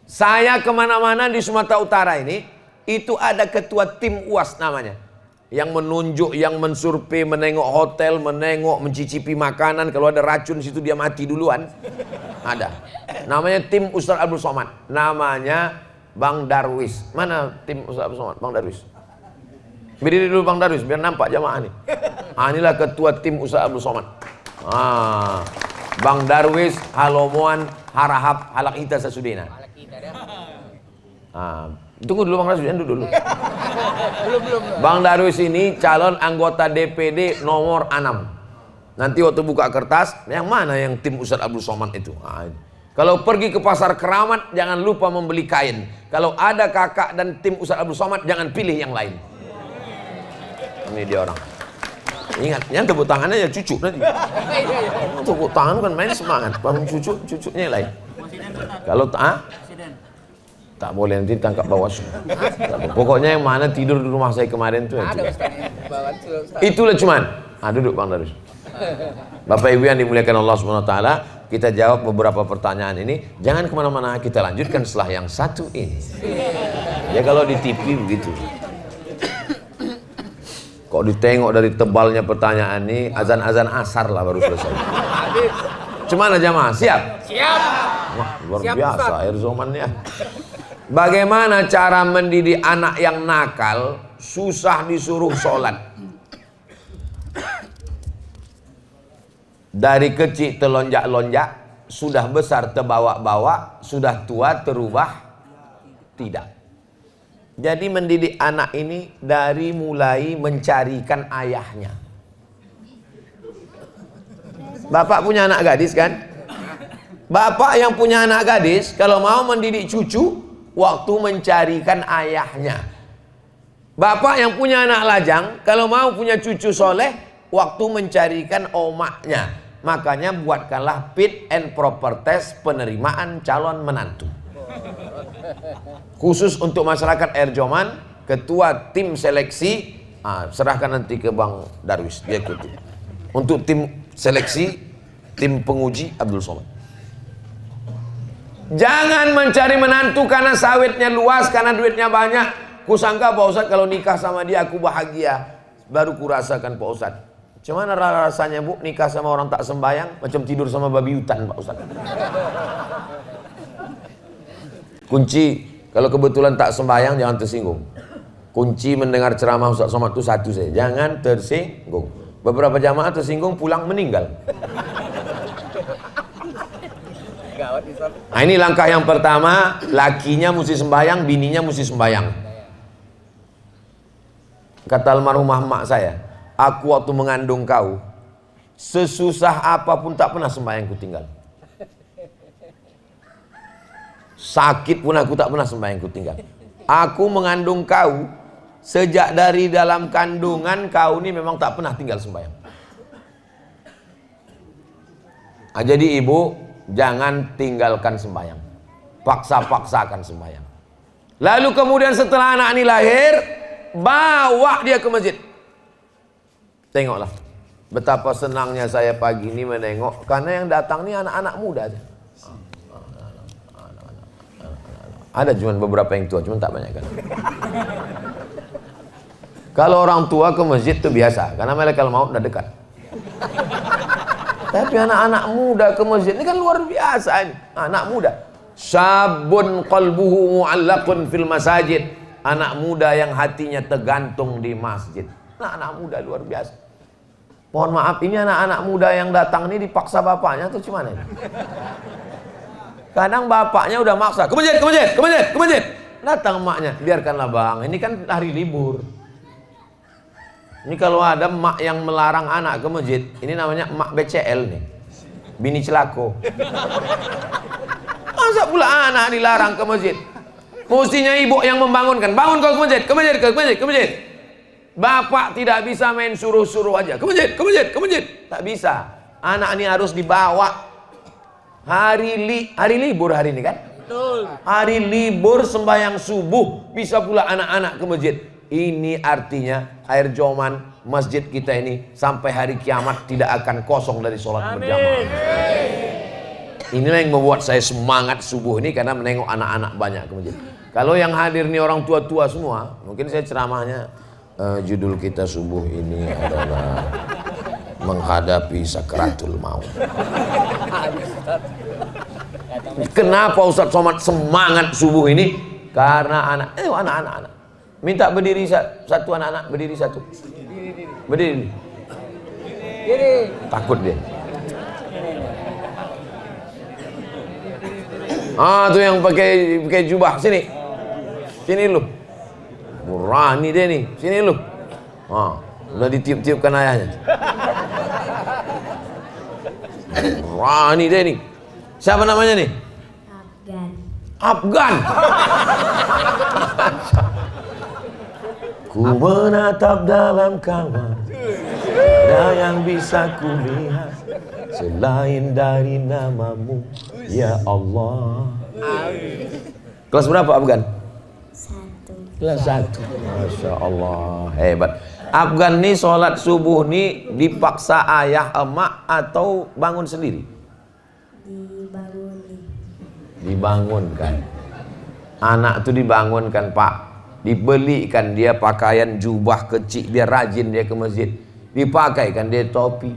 saya kemana-mana di Sumatera Utara ini. Itu ada ketua tim UAS namanya, yang menunjuk, yang mensurvei, menengok hotel, menengok, mencicipi makanan. Kalau ada racun situ dia mati duluan. Ada. Namanya tim Ustadz Abdul Somad. Namanya Bang Darwis. Mana tim Ustadz Abdul Somad? Bang Darwis. Berdiri dulu Bang Darwis biar nampak jamaah nih. Inilah ketua tim Ustadz Abdul Somad. Bang Darwis Halomoan Harahap Halak Ita Sasudina. Tunggu dulu Bang Darwis, duduk dulu. Belum. Bang Darwis ini calon anggota DPD nomor 6. Nanti waktu buka kertas, yang mana yang tim Ustadz Abdul Somad itu? Kalau pergi ke pasar Keramat, jangan lupa membeli kain. Kalau ada kakak dan tim Ustadz Abdul Somad, jangan pilih yang lain. Ini dia orang. Ingat, yang tepuk tangannya ya cucu nanti. Tepuk tangan kan main semangat. Bang cucunya yang lain. Kalau tak boleh nanti tangkap Bawaslu. Pokoknya yang mana tidur di rumah saya kemarin tuh. Itulah cuman. Duduk Bang Darwis. Bapak Ibu yang dimuliakan Allah Subhanahu Wa Taala, kita jawab beberapa pertanyaan ini. Jangan kemana-mana, kita lanjutkan setelah yang satu ini. Ya kalau di TV begitu. Kok ditengok dari tebalnya pertanyaan ini, azan-azan asar lah baru selesai. Cuman jamaah, siap? Siap. Wah, luar Siap, biasa Ustaz. air zomannya. Bagaimana cara mendidik anak yang nakal, susah disuruh sholat? Dari kecil telonjak-lonjak, sudah besar terbawa-bawa, sudah tua terubah tidak. Jadi mendidik anak ini dari mulai mencarikan ayahnya. Bapak punya anak gadis kan? Bapak yang punya anak gadis kalau mau mendidik cucu, waktu mencarikan ayahnya. Bapak yang punya anak lajang kalau mau punya cucu soleh, waktu mencarikan omaknya. Makanya buatkanlah fit and proper test penerimaan calon menantu. Khusus untuk masyarakat Erjoman, ketua tim seleksi, serahkan nanti ke Bang Darwis, dia ikuti. Untuk tim seleksi, tim penguji Abdul Somad. Jangan mencari menantu karena sawitnya luas, karena duitnya banyak. Kusangka Pak Ustadz kalau nikah sama dia aku bahagia. Baru kurasakan Pak Ustadz. Cuman rasanya Bu nikah sama orang tak sembayang, macam tidur sama babi hutan Pak Ustadz. Kunci, kalau kebetulan tak sembahyang jangan tersinggung. Kunci mendengar ceramah Ustaz Somad itu satu saja, jangan tersinggung. Beberapa jamaah tersinggung pulang meninggal. Nah, ini langkah yang pertama, lakinya mesti sembahyang, bininya mesti sembahyang. Kata almarhumah mak saya, aku waktu mengandung kau, sesusah apapun tak pernah sembahyang ku tinggal. Sakit pun aku tak pernah sembahyang ku tinggal. Aku mengandung kau, sejak dari dalam kandungan kau ini memang tak pernah tinggal sembahyang. Jadi ibu, jangan tinggalkan sembahyang. Paksa-paksakan sembahyang. Lalu kemudian setelah anak ini lahir, bawa dia ke masjid. Tengoklah betapa senangnya saya pagi ini menengok, karena yang datang ini anak-anak muda aja. Ada cuma beberapa yang tua, cuma tak banyak kan. Kalau orang tua ke masjid itu biasa, karena malaikat maut udah dekat. Tapi anak-anak muda ke masjid ini kan luar biasa ini. Anak muda, syabun qalbuhu mu'allaqun fil masajid. Anak muda yang hatinya tergantung di masjid. Anak-anak muda luar biasa. Mohon maaf, ini anak-anak muda yang datang ini dipaksa bapaknya atau gimana ini? Kadang bapaknya udah maksa, ke masjid, ke masjid, ke masjid, ke masjid. Datang emaknya, biarkanlah bang, ini kan hari libur. Ini kalau ada emak yang melarang anak ke masjid, ini namanya emak BCL nih, bini celako. Masa pula anak dilarang ke masjid? Mestinya ibu yang membangunkan, bangun kau ke masjid, ke masjid, ke masjid, ke masjid. Bapak tidak bisa main suruh-suruh aja, ke masjid, ke masjid, ke masjid. Tak bisa, anak ini harus dibawa. Hari libur hari ini kan? Betul. Hari libur sembahyang subuh, bisa pula anak-anak ke masjid. Ini artinya air Joman, masjid kita ini sampai hari kiamat tidak akan kosong dari sholat berjamaah. Inilah yang membuat saya semangat subuh ini, karena menengok anak-anak banyak ke masjid. Kalau yang hadir nih orang tua-tua semua, mungkin saya ceramahnya judul kita subuh ini adalah menghadapi sakratul maut. Kenapa Ustaz Somad semangat subuh ini? Karena anak-anak minta berdiri satu, anak-anak berdiri satu. Berdiri. Takut dia. Tuh yang pakai jubah, sini. Sini lu. Berani dia nih, sini lu. Udah ditiup-tiupkan ayahnya. Berani dia nih. Siapa namanya nih? Afgan. Ku menatap dalam kamar, ada yang bisa ku lihat selain dari namamu, ya Allah. Kelas berapa Afgan? 1. Kelas 1. Masya Allah, hebat. Afgan nih sholat subuh nih dipaksa ayah emak atau bangun sendiri? Dibangunkan. Anak tuh dibangunkan Pak. Dibelikan dia pakaian jubah kecil, biar rajin dia ke masjid. Dipakaikan dia topi.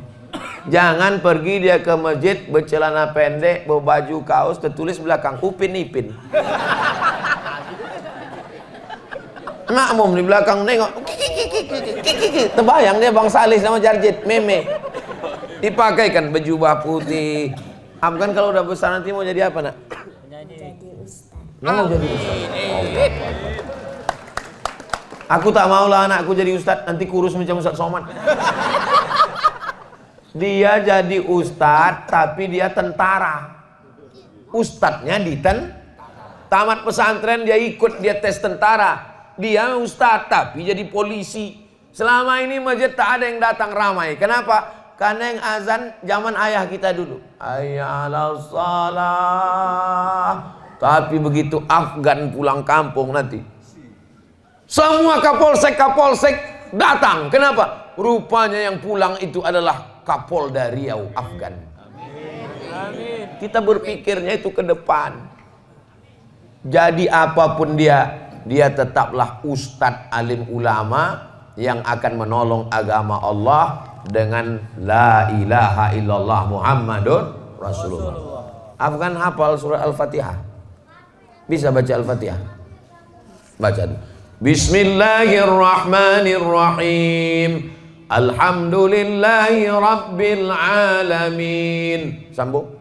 Jangan pergi dia ke masjid bercelana pendek, berbaju kaos, tertulis belakang Upin Ipin. Makmum di belakang nengok, terbayang dia Bang Salih sama Jarjit, meme. Dipakaikan bejubah putih. Kan kalau udah besar nanti mau jadi apa, nak? Jadi ustaz. Mau jadi ustaz. Aku tak maulah anakku jadi ustaz, nanti kurus macam Ustaz Somad. Dia jadi ustaz, tapi dia tentara. Ustadznya tamat pesantren, dia ikut, dia tes tentara. Dia ustaz tapi jadi polisi. Selama ini masjid tak ada yang datang ramai. Kenapa? Karena yang azan zaman ayah kita dulu. Hayya 'alas shalah. Tapi begitu Afgan pulang kampung nanti, semua kapolsek datang. Kenapa? Rupanya yang pulang itu adalah Kapolda Riau Afgan. Amin. Kita berpikirnya itu ke depan. Jadi apapun dia tetaplah ustadz alim ulama yang akan menolong agama Allah dengan la ilaha illallah Muhammadun Rasulullah. Afgan hafal surah Al-Fatihah? Bisa baca Al-Fatihah? Baca. Bismillahirrahmanirrahim. Alhamdulillahi rabbil alamin. Sambung.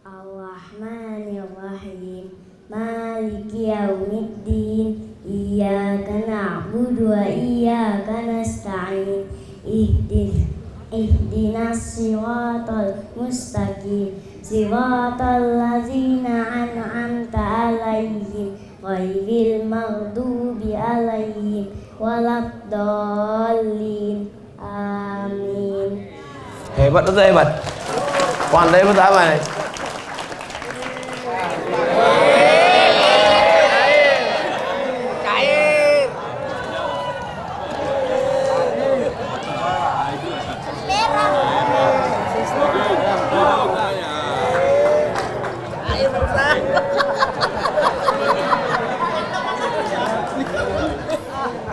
Ar-Rahmanir-Rahim. Maliki yaumiddin. Iyyaka na'budu wa iyyaka nasta'in. Ihdinas siratal mustaqim. Siratal ladzina an'amta 'alaihim ghairil maghdubi 'alaihim waladdallin. Amin. Hebat atau hebat? Pandai betul apa nih?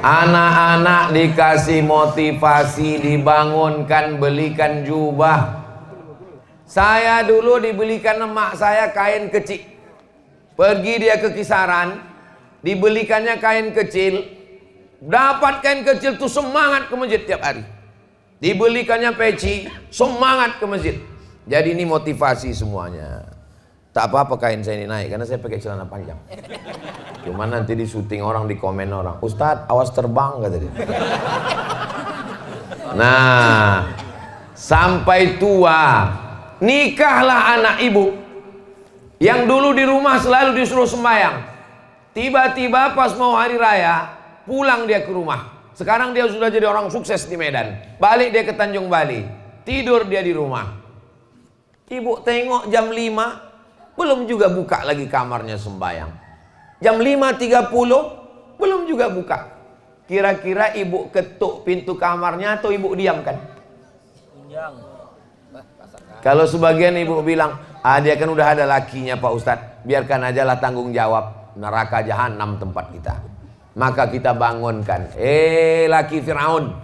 Anak-anak dikasih motivasi, dibangunkan, belikan jubah. Saya dulu dibelikan emak saya kain kecil. Pergi dia ke Kisaran, dibelikannya kain kecil. Dapat kain kecil tuh semangat ke masjid tiap hari. Dibelikannya peci, semangat ke masjid. Jadi ini motivasi semuanya. Tak apa-apa kain saya ini naik karena saya pakai celana panjang. Cuman nanti di syuting orang, di komen orang, Ustadz awas terbang kata dia. Nah, sampai tua nikahlah anak ibu yang dulu di rumah selalu disuruh sembahyang. Tiba-tiba pas mau hari raya pulang dia ke rumah. Sekarang dia sudah jadi orang sukses di Medan. Balik dia ke Tanjung Bali, tidur dia di rumah. Ibu tengok jam 5 belum juga buka lagi kamarnya sembahyang. Jam 5.30 belum juga buka. Kira-kira ibu ketuk pintu kamarnya atau ibu diamkan? Kalau sebagian ibu bilang, dia kan udah ada lakinya Pak Ustadz, biarkan aja lah tanggung jawab, neraka jahanam tempat kita. Maka kita bangunkan, laki Fir'aun,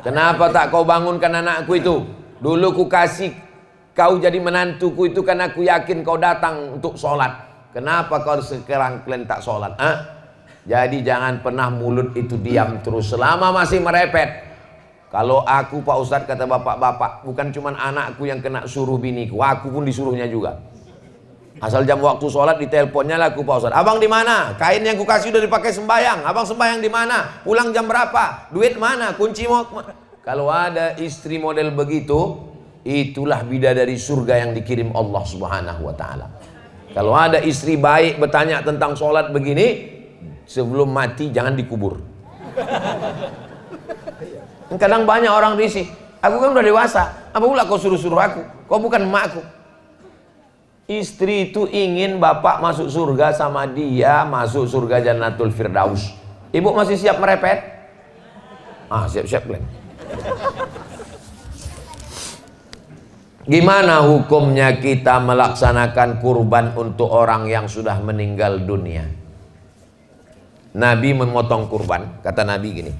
kenapa tak kau bangunkan anakku itu? Dulu ku kasih kau jadi menantuku itu karena aku yakin kau datang untuk sholat. Kenapa kau sekarang kalian tak sholat? Jadi jangan pernah mulut itu diam terus selama masih merepet. Kalau aku Pak Ustadz, kata bapak-bapak, bukan cuma anakku yang kena suruh biniku, aku pun disuruhnya juga. Asal jam waktu sholat diteleponnya lah aku Pak Ustadz, abang di mana? Kain yang kukasih udah dipakai sembayang. Abang sembayang di mana? Pulang jam berapa? Duit mana? Kunci mau? Kalau ada istri model begitu, itulah bidadari surga yang dikirim Allah Subhanahu wa ta'ala. Kalau ada istri baik bertanya tentang sholat begini, sebelum mati jangan dikubur. Kadang banyak orang risih, aku kan udah dewasa, apa pula kau suruh-suruh aku? Kau bukan emakku. Istri itu ingin bapak masuk surga sama dia masuk surga Jannatul Firdaus. Ibu masih siap merepet? Siap-siap kalian. Gimana hukumnya kita melaksanakan kurban untuk orang yang sudah meninggal dunia? Nabi memotong kurban. Kata Nabi gini,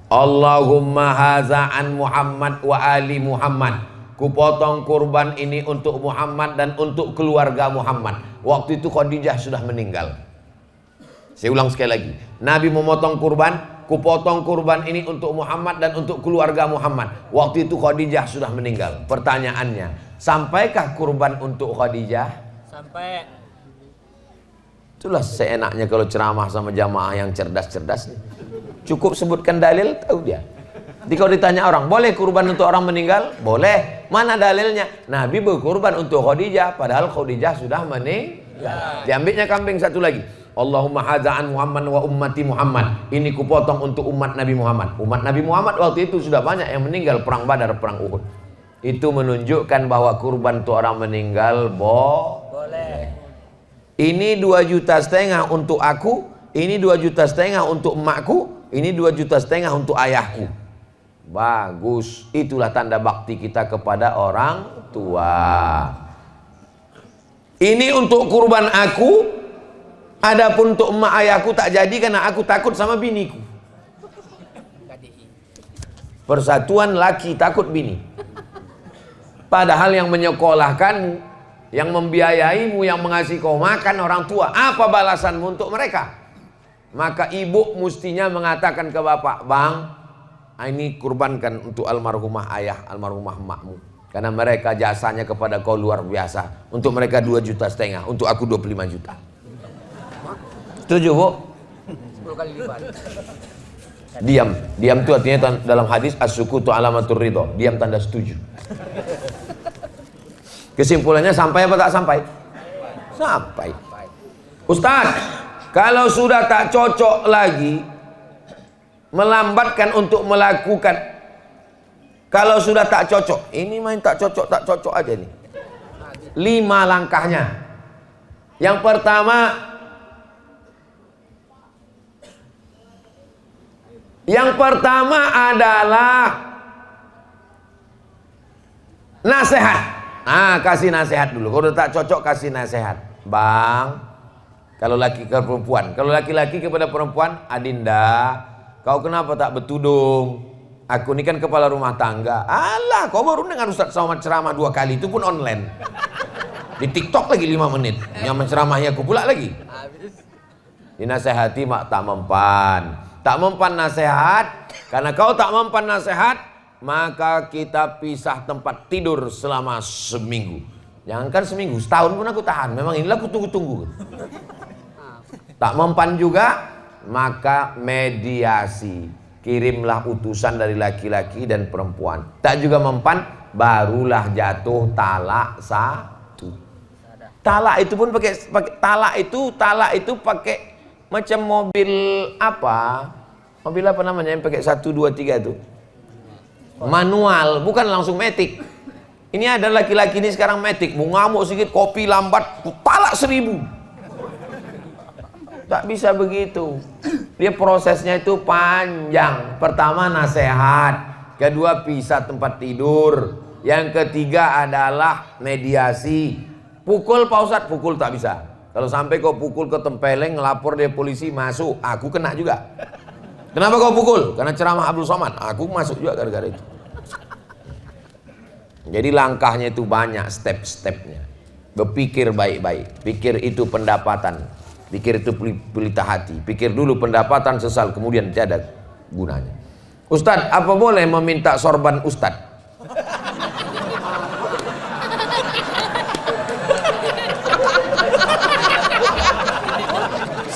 Allahumma haza an Muhammad wa ali Muhammad. Kupotong kurban ini untuk Muhammad dan untuk keluarga Muhammad. Waktu itu Khadijah sudah meninggal. Saya ulang sekali lagi. Nabi memotong kurban, kupotong kurban ini untuk Muhammad dan untuk keluarga Muhammad. Waktu itu Khadijah sudah meninggal. Pertanyaannya, sampaikah kurban untuk Khadijah? Sampai. Itulah seenaknya kalau ceramah sama jamaah yang cerdas-cerdas. Cukup sebutkan dalil, tahu dia. Jadi kalau ditanya orang, boleh kurban untuk orang meninggal? Boleh. Mana dalilnya? Nabi berkurban untuk Khadijah, padahal Khadijah sudah meninggal. Diambilnya kambing satu lagi. Allahumma hadza'an Muhammad wa ummati Muhammad. Ini kupotong untuk umat Nabi Muhammad. Umat Nabi Muhammad waktu itu sudah banyak yang meninggal perang Badar, perang Uhud. Itu menunjukkan bahwa kurban untuk orang meninggal boleh. Ini 2,5 juta untuk aku, ini 2,5 juta untuk emakku, ini 2,5 juta untuk ayahku. Bagus, itulah tanda bakti kita kepada orang tua. Ini untuk kurban aku. Adapun untuk emak ayahku tak jadi karena aku takut sama biniku. Persatuan laki takut bini. Padahal yang menyekolahkanmu, yang membiayaimu, yang mengasihi kau makan orang tua. Apa balasanmu untuk mereka? Maka ibu mestinya mengatakan ke bapak, Bang, ini kurbankan untuk almarhumah ayah, almarhumah emakmu. Karena mereka jasanya kepada kau luar biasa. Untuk mereka 2,5 juta, untuk aku 25 juta. Setuju, Bu? 10 kali lipat. Diam. Diam itu artinya dalam hadis as-sukutu alamatur ridho. Diam tanda setuju. Kesimpulannya sampai apa tak sampai? Sampai. Ustaz, kalau sudah tak cocok lagi, melambatkan untuk melakukan. Kalau sudah tak cocok, ini main tak cocok aja nih. 5 langkahnya. Yang pertama adalah nasihat. Kasih nasihat dulu. Kalau tak cocok kasih nasihat. Bang, kalau laki ke perempuan, kalau laki-laki kepada perempuan, Adinda, kau kenapa tak bertudung? Aku ini kan kepala rumah tangga. Alah, kau baru dengar Ustaz Somad ceramah 2 kali, itu pun online. Di TikTok lagi 5 menit. Yang menceramahnya aku pula lagi. Dinasehati mak tak mempan. Tak mempan nasihat, karena kau tak mempan nasihat, maka kita pisah tempat tidur selama seminggu. Jangankan seminggu, setahun pun aku tahan. Memang inilah aku tunggu-tunggu. Tak mempan juga, maka mediasi. Kirimlah utusan dari laki-laki dan perempuan. Tak juga mempan, barulah jatuh talak 1. Talak itu pun pakai talak itu pakai macam mobil apa? Mobil apa namanya yang pakai 1, 2, 3 itu? Manual, bukan langsung matic. Ini ada laki-laki ini sekarang matic, mau ngamuk sedikit, kopi lambat, talak 1000. Tak bisa begitu. Dia prosesnya itu panjang. Pertama nasihat, kedua pisah tempat tidur, yang ketiga adalah mediasi. Pukul Pak Ustadz, pukul tak bisa. Kalau sampai kau pukul ke tempeleng, ngelapor dia polisi, masuk, aku kena juga. Kenapa kau pukul? Karena ceramah Abdul Somad, aku masuk juga gara-gara itu. Jadi langkahnya itu banyak, step-stepnya. Berpikir baik-baik. Pikir itu pendapatan. Pikir itu pelita hati. Pikir dulu pendapatan sesal, kemudian tiada gunanya. Ustadz, apa boleh meminta sorban Ustadz?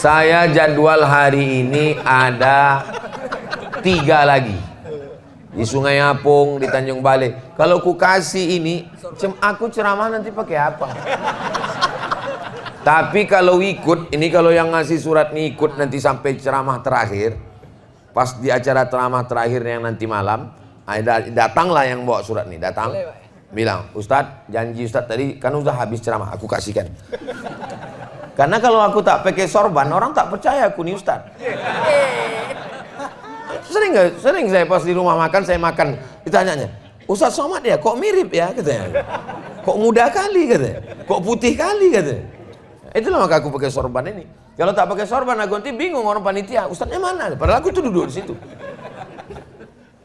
Saya jadwal hari ini ada 3 lagi. Di Sungai Apung, di Tanjung Balai. Kalau ku kasih ini, aku ceramah nanti pakai apa? Tapi kalau ikut, ini kalau yang ngasih surat ini ikut nanti sampai ceramah terakhir. Pas di acara ceramah terakhir yang nanti malam, datanglah yang bawa surat ini, datang. Bilang, Ustadz, janji Ustadz tadi kan udah habis ceramah, aku kasihkan. Karena kalau aku tak pakai sorban, orang tak percaya aku nih Ustaz. Sering saya pas di rumah makan, saya makan, ditanyanya, Ustaz Somad ya, kok mirip ya, katanya. Kok muda kali, katanya. Kok putih kali, katanya. Itulah maka aku pakai sorban ini. Kalau tak pakai sorban aku nanti bingung orang panitia, ustadznya mana? Padahal aku tuh duduk di situ.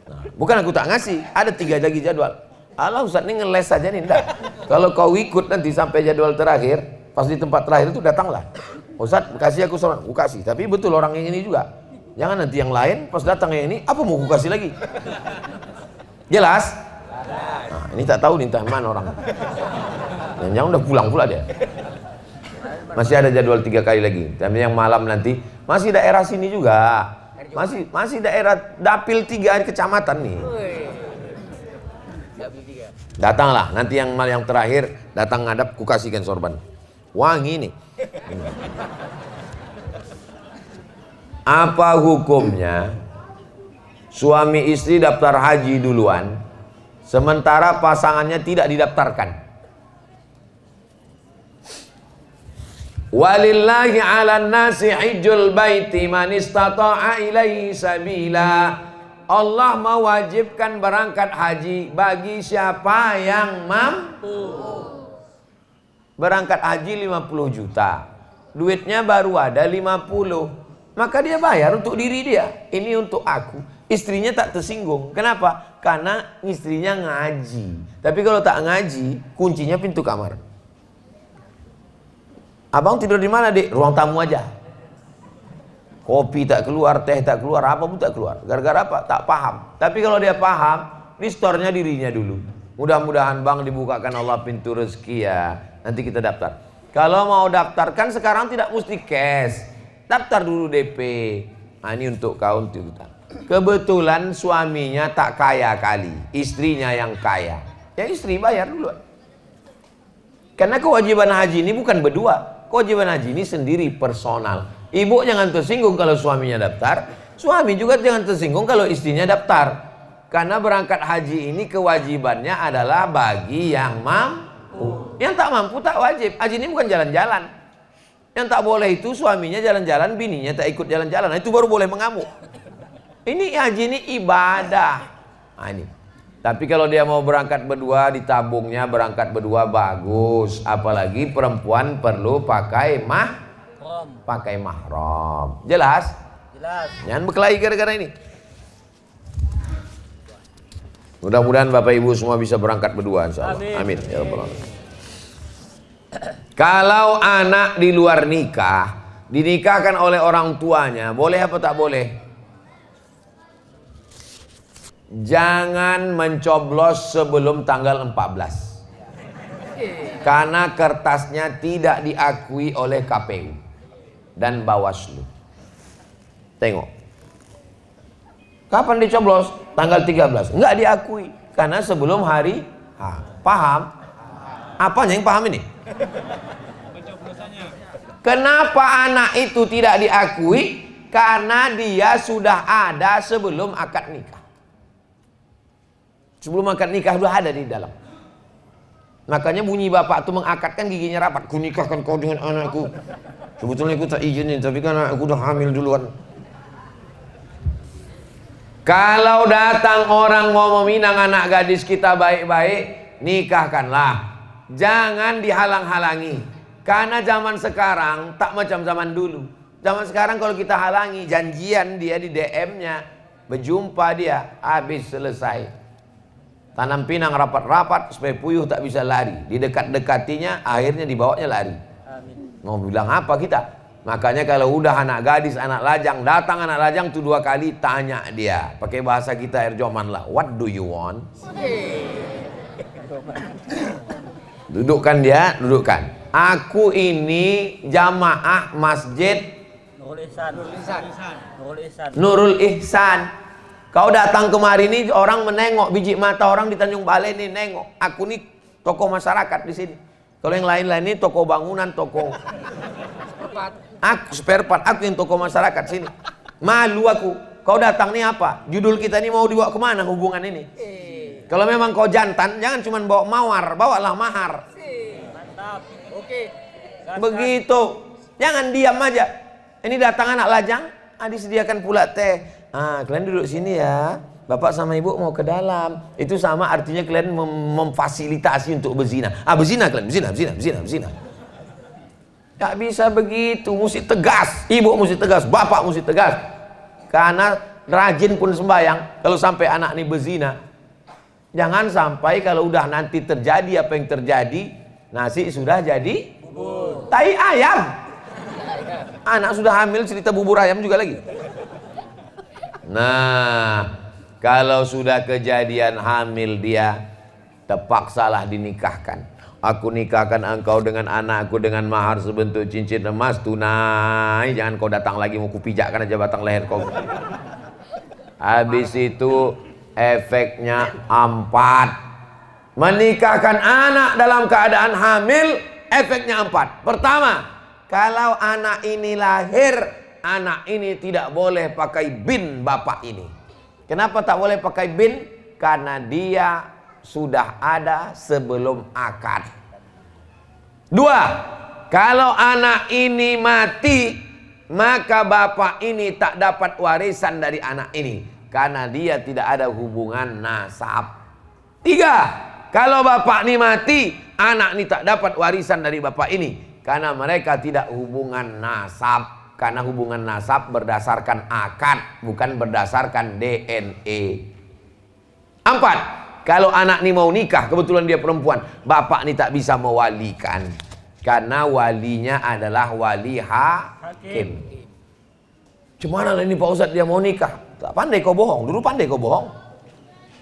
Nah, bukan aku tak ngasih, ada 3 lagi jadwal. Alah ustadz ini ngeles saja nih, enggak. Kalau kau ikut nanti sampai jadwal terakhir, pas di tempat terakhir itu datanglah. Ustadz kasih aku sorban, aku kasih. Tapi betul orang yang ini juga. Jangan nanti yang lain pas datang yang ini, apa mau aku kasih lagi? Jelas? Nah, ini tak tahu nih entah mana orang. Jangan udah pulang pula dia. Masih ada jadwal 3 kali lagi. Tapi yang malam nanti masih daerah sini juga. Masih daerah dapil 3 kecamatan nih. Datanglah nanti yang terakhir datang ngadap ku kasihkan sorban. Wangi nih. Apa hukumnya suami istri daftar haji duluan sementara pasangannya tidak didaftarkan? Walillahi 'alan nasi hijjul baiti man istata'a ilaihi sabila. Allah mewajibkan berangkat haji bagi siapa yang mampu. Berangkat haji 50 juta. Duitnya baru ada 50. Maka dia bayar untuk diri dia. Ini untuk aku. Istrinya tak tersinggung. Kenapa? Karena istrinya ngaji. Tapi kalau tak ngaji, kuncinya pintu kamar. Abang tidur di mana, Dik? Ruang tamu aja. Kopi tak keluar, teh tak keluar, apa pun tak keluar. Gara-gara apa? Tak paham. Tapi kalau dia paham, restorenya dirinya dulu. Mudah-mudahan bang dibukakan Allah pintu rezeki ya. Nanti kita daftar. Kalau mau daftarkan sekarang tidak mesti cash. Daftar dulu DP. Nah, ini untuk kau untuk kita. Kebetulan suaminya tak kaya kali, istrinya yang kaya. Ya istri bayar dulu. Karena kewajiban haji ini bukan berdua. Kewajiban haji ini sendiri personal. Ibu jangan tersinggung kalau suaminya daftar. Suami juga jangan tersinggung kalau istrinya daftar. Karena berangkat haji ini kewajibannya adalah bagi yang mampu. Yang tak mampu tak wajib. Haji ini bukan jalan-jalan. Yang tak boleh itu suaminya jalan-jalan, bininya tak ikut jalan-jalan. Nah, itu baru boleh mengamuk. Ini haji ini ibadah. Nah, ini. Tapi kalau dia mau berangkat berdua, ditabungnya berangkat berdua bagus. Apalagi perempuan perlu pakai mahram. Jelas? Jelas. Jangan berkelahi gara-gara ini. Mudah-mudahan Bapak Ibu semua bisa berangkat berdua insyaallah. Amin. Ya Rabbal alamin. Kalau anak di luar nikah, dinikahkan oleh orang tuanya, boleh apa tak boleh? Jangan mencoblos sebelum tanggal 14. Karena kertasnya tidak diakui oleh KPU dan Bawaslu. Tengok. Kapan dicoblos? Tanggal 13. Enggak diakui karena sebelum hari H. Paham? Apanya yang paham ini? Kenapa anak itu tidak diakui? Karena dia sudah ada sebelum akad nikah. Sebelum akad nikah sudah ada di dalam. Makanya bunyi bapak itu mengakadkan giginya rapat. Ku nikahkan kau dengan anakku. Sebetulnya aku tak izinin, tapi kan aku udah hamil duluan. Kalau datang orang mau meminang anak gadis kita baik-baik, nikahkanlah. Jangan dihalang-halangi. Karena zaman sekarang tak macam zaman dulu. Zaman sekarang kalau kita halangi, janjian dia di DM-nya, berjumpa dia, habis selesai. Tanam pinang rapat-rapat supaya puyuh tak bisa lari. Didekat-dekatinya, akhirnya dibawanya lari. Amin. Mau bilang apa kita? Makanya kalau udah anak gadis, anak lajang, datang anak lajang tuh 2 kali, tanya dia. Pakai bahasa kita air Joman lah. What do you want? Dudukkan dia, dudukkan. Aku ini jamaah masjid Nurul Ihsan. Kau datang kemari ini orang menengok, biji mata orang di Tanjung Balai ini nengok. Aku nih tokoh masyarakat di sini. Kalau yang lain-lain ini tokoh bangunan, tokoh aku spare part, aku yang tokoh masyarakat sini. Malu aku. Kau datang nih apa? Judul kita ini mau dibawa kemana hubungan ini? Kalau memang kau jantan, jangan cuma bawa mawar, bawalah mahar. Mantap. Oke. Begitu. Jangan diam aja. Ini datang anak lajang, disediakan pula teh. Kalian duduk sini ya. Bapak sama ibu mau ke dalam. Itu sama artinya kalian memfasilitasi untuk berzina. Berzina kalian, berzina. Nggak bisa begitu, mesti tegas. Ibu mesti tegas, bapak mesti tegas. Karena rajin pun sembahyang, kalau sampai anak ini berzina, jangan sampai kalau udah nanti terjadi apa yang terjadi, nasi sudah jadi tai ayam. Anak sudah hamil, cerita bubur ayam juga lagi. Nah, kalau sudah kejadian hamil dia terpaksalah dinikahkan. Aku nikahkan engkau dengan anakku dengan mahar sebentuk cincin emas tunai. Jangan kau datang lagi mau kupijakkan aja batang leher kau. Habis itu efeknya 4. Menikahkan anak dalam keadaan hamil, efeknya 4. Pertama, kalau anak ini lahir, anak ini tidak boleh pakai bin bapak ini. Kenapa tak boleh pakai bin? Karena dia sudah ada sebelum akad. 2, kalau anak ini mati, maka bapak ini tak dapat warisan dari anak ini karena dia tidak ada hubungan nasab. 3, kalau bapak ini mati, anak ini tak dapat warisan dari bapak ini karena mereka tidak hubungan nasab. Karena hubungan nasab berdasarkan akad, bukan berdasarkan DNA. 4, kalau anak ini mau nikah, kebetulan dia perempuan, bapak ini tak bisa mewalikan. Karena walinya adalah wali hakim. Cuma ini Pak Ustadz dia mau nikah. Tak pandai kau bohong, dulu pandai kau bohong.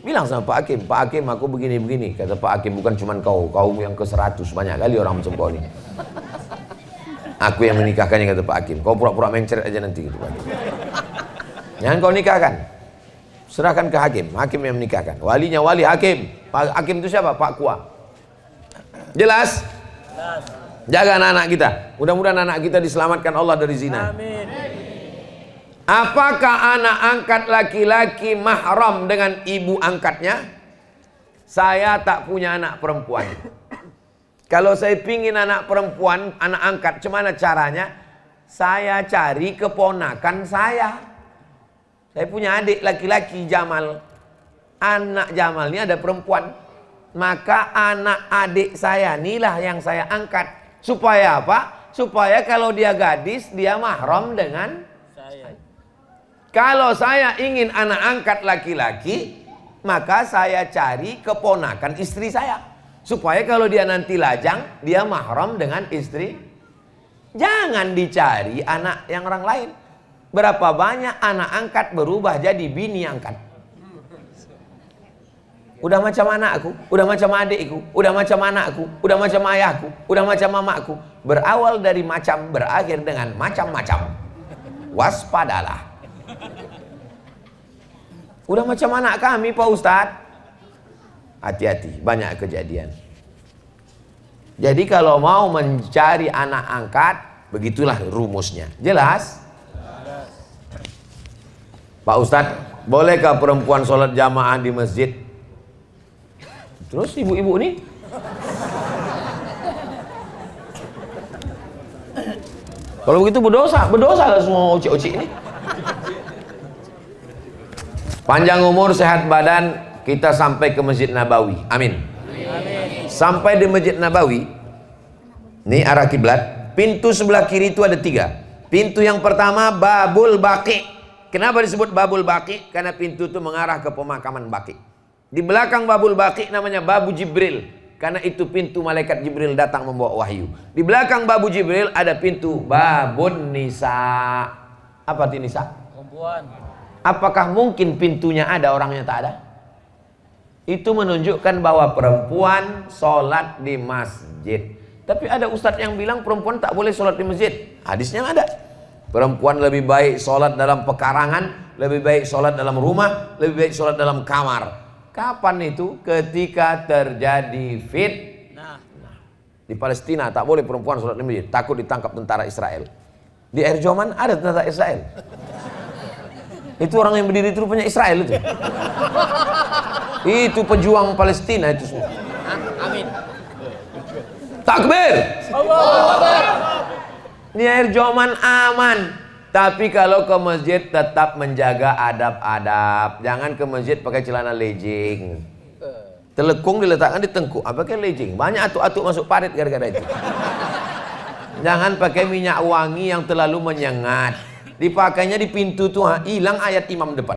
Bilang sama Pak Hakim, Pak Hakim aku begini-begini. Kata Pak Hakim, bukan cuma kau yang ke-100. Banyak kali orang macam kau ini. Aku yang menikahkannya, kata Pak Hakim. Kau pura-pura mencret aja nanti, gitu Pak Hakim. Jangan kau nikahkan. Serahkan ke hakim, hakim yang menikahkan. Walinya wali hakim. Pak hakim itu siapa? Pak Kua. Jelas? Jaga anak-anak kita. Mudah-mudahan anak kita diselamatkan Allah dari zina. Amin. Apakah anak angkat laki-laki mahram dengan ibu angkatnya? Saya tak punya anak perempuan. Kalau saya pingin anak perempuan, anak angkat, gimana caranya? Saya cari keponakan saya. Saya punya adik laki-laki Jamal. Anak Jamal ini ada perempuan. Maka anak adik saya inilah yang saya angkat. Supaya apa? Supaya kalau dia gadis, dia mahram dengan Saya. Kalau saya ingin anak angkat laki-laki, maka saya cari keponakan istri saya. Supaya kalau dia nanti lajang, dia mahram dengan istri. Jangan dicari anak yang orang lain. Berapa banyak anak angkat berubah jadi bini angkat. Udah macam anakku, udah macam adikku, udah macam anakku, udah macam ayahku, udah macam mamaku. Berawal dari macam, berakhir dengan macam-macam. Waspadalah. Udah macam anak kami Pak Ustadz. Hati-hati, banyak kejadian. Jadi kalau mau mencari anak angkat, begitulah rumusnya. Jelas? Pak Ustadz, bolehkah perempuan sholat jamaah di masjid? Terus ibu-ibu nih? Kalau begitu berdosa lah semua uci-uci ini. Panjang umur, sehat badan, kita sampai ke Masjid Nabawi. Amin. Sampai di Masjid Nabawi, ini arah kiblat. Pintu sebelah kiri itu ada 3. Pintu yang pertama Babul Baqi. Kenapa disebut Babul Baqi? Karena pintu itu mengarah ke pemakaman Baqi. Di belakang Babul Baqi namanya Babu Jibril. Karena itu pintu malaikat Jibril datang membawa wahyu. Di belakang Babu Jibril ada pintu Babun Nisa. Apa itu Nisa? Perempuan. Apakah mungkin pintunya ada, orangnya tak ada? Itu menunjukkan bahwa perempuan sholat di masjid. Tapi ada ustadz yang bilang perempuan tak boleh sholat di masjid. Hadisnya ada. Perempuan lebih baik sholat dalam pekarangan, lebih baik sholat dalam rumah, lebih baik sholat dalam kamar. Kapan itu? Ketika terjadi fitnah. Di Palestina tak boleh perempuan sholat di masjid, takut ditangkap tentara Israel. Di Air Joman ada tentara Israel. Itu orang yang berdiri itu rupanya Israel itu. Itu pejuang Palestina itu semua. Amin. Takbir. Allahu Akbar. Di Air Joman aman. Tapi kalau ke masjid tetap menjaga adab-adab. Jangan ke masjid pakai celana legging. Telekung diletakkan di tengkuk. Pakai legging. Banyak atuk-atuk masuk parit gara-gara itu. Jangan pakai minyak wangi yang terlalu menyengat. Dipakainya di pintu tuh hilang ayat imam depan.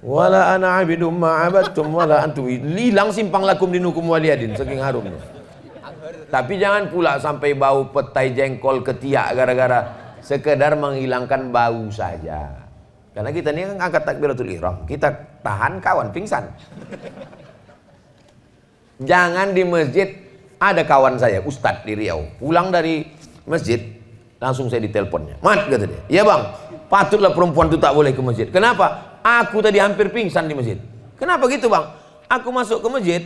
Wala ana abidum ma'abattum wala antum. Hilang simpang lakum dinukum waliyadin saking harumnya. Tapi jangan pula sampai bau petai jengkol ketiak gara-gara sekedar menghilangkan bau saja. Karena kita ini kan angkat takbiratul ihram, kita tahan kawan pingsan. Jangan di masjid. Ada kawan saya, Ustadz di Riau, pulang dari masjid, langsung saya diteleponnya. Mat, kata dia, ya bang, patutlah perempuan itu tak boleh ke masjid. Kenapa? Aku tadi hampir pingsan di masjid. Kenapa gitu bang? Aku masuk ke masjid,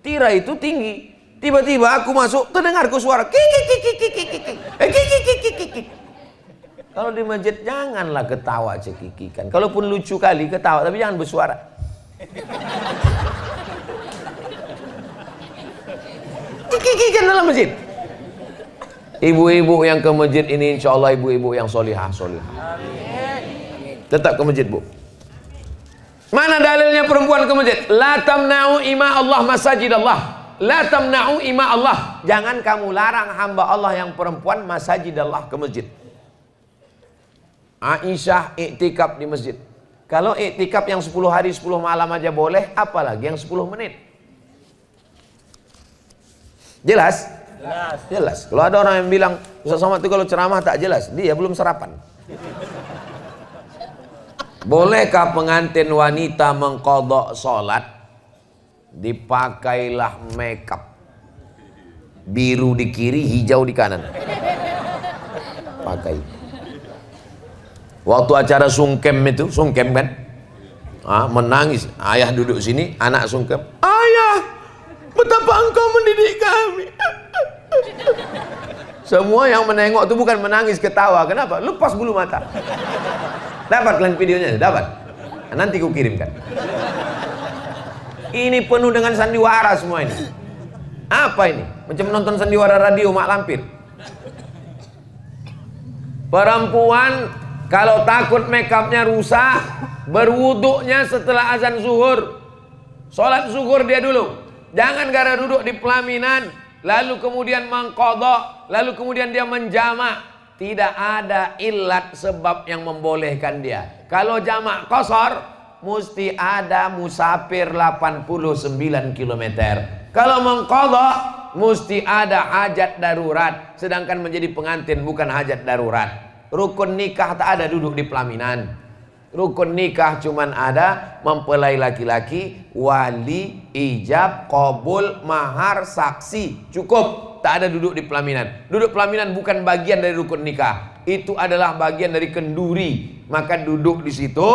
tirai itu tinggi. Tiba-tiba aku masuk, terdengarku suara kikik. Kalau di masjid janganlah ketawa cekikikan. Kalaupun lucu kali ketawa, tapi jangan bersuara. Kikikan dalam masjid. Ibu-ibu yang ke masjid ini insya Allah ibu-ibu yang solihah. Tetap ke masjid bu. Mana dalilnya perempuan ke masjid? La tamna'u ima Allah masajid Allah. La tamna'u ima Allah. Jangan kamu larang hamba Allah yang perempuan masajid Allah ke masjid. Aisyah iktikaf di masjid. Kalau iktikaf yang 10 hari 10 malam aja boleh, apalagi yang 10 menit. Jelas? Jelas. Kalau ada orang yang bilang Ustaz Somad itu kalau ceramah tak jelas, dia belum sarapan. Bolehkah pengantin wanita mengqadha sholat? Dipakailah makeup. Biru di kiri, hijau di kanan. Pakai. Waktu acara sungkem itu, sungkem kan? Menangis. Ayah duduk sini, anak sungkem. Ayah, betapa engkau mendidik kami. Semua yang menengok itu bukan menangis ketawa. Kenapa? Lepas bulu mata. Dapat kalian videonya? Dapat. Nanti ku kirimkan. Ini penuh dengan sandiwara semua ini. Apa ini? Macam nonton sandiwara radio Mak Lampir. Perempuan kalau takut makeupnya rusak, berwuduknya setelah azan zuhur. Sholat zuhur dia dulu. Jangan gara duduk di pelaminan, lalu kemudian mengqadha, lalu kemudian dia menjamak. Tidak ada illat sebab yang membolehkan dia. Kalau jamak qasar, mesti ada musafir 89 km. Kalau mengqadha, mesti ada hajat darurat. Sedangkan menjadi pengantin bukan hajat darurat. Rukun nikah tak ada duduk di pelaminan. Rukun nikah cuman ada mempelai laki-laki, wali, ijab, qabul, mahar, saksi. Cukup, tak ada duduk di pelaminan. Duduk pelaminan bukan bagian dari rukun nikah. Itu adalah bagian dari kenduri. Maka duduk di situ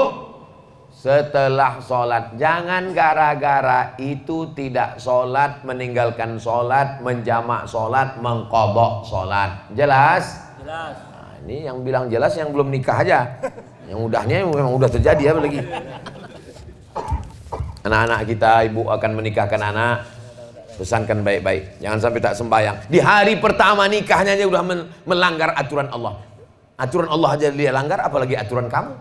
setelah sholat. Jangan gara-gara itu tidak sholat, meninggalkan sholat, menjamak sholat, mengqadha sholat. Jelas? Jelas. Nah, ini yang bilang jelas yang belum nikah aja. Yang udahnya memang udah terjadi apa lagi. Anak-anak kita, ibu akan menikahkan anak, pesankan baik-baik, jangan sampai tak sembahyang. Di hari pertama nikahnya aja udah melanggar aturan Allah. Aturan Allah aja dia langgar, apalagi aturan kamu.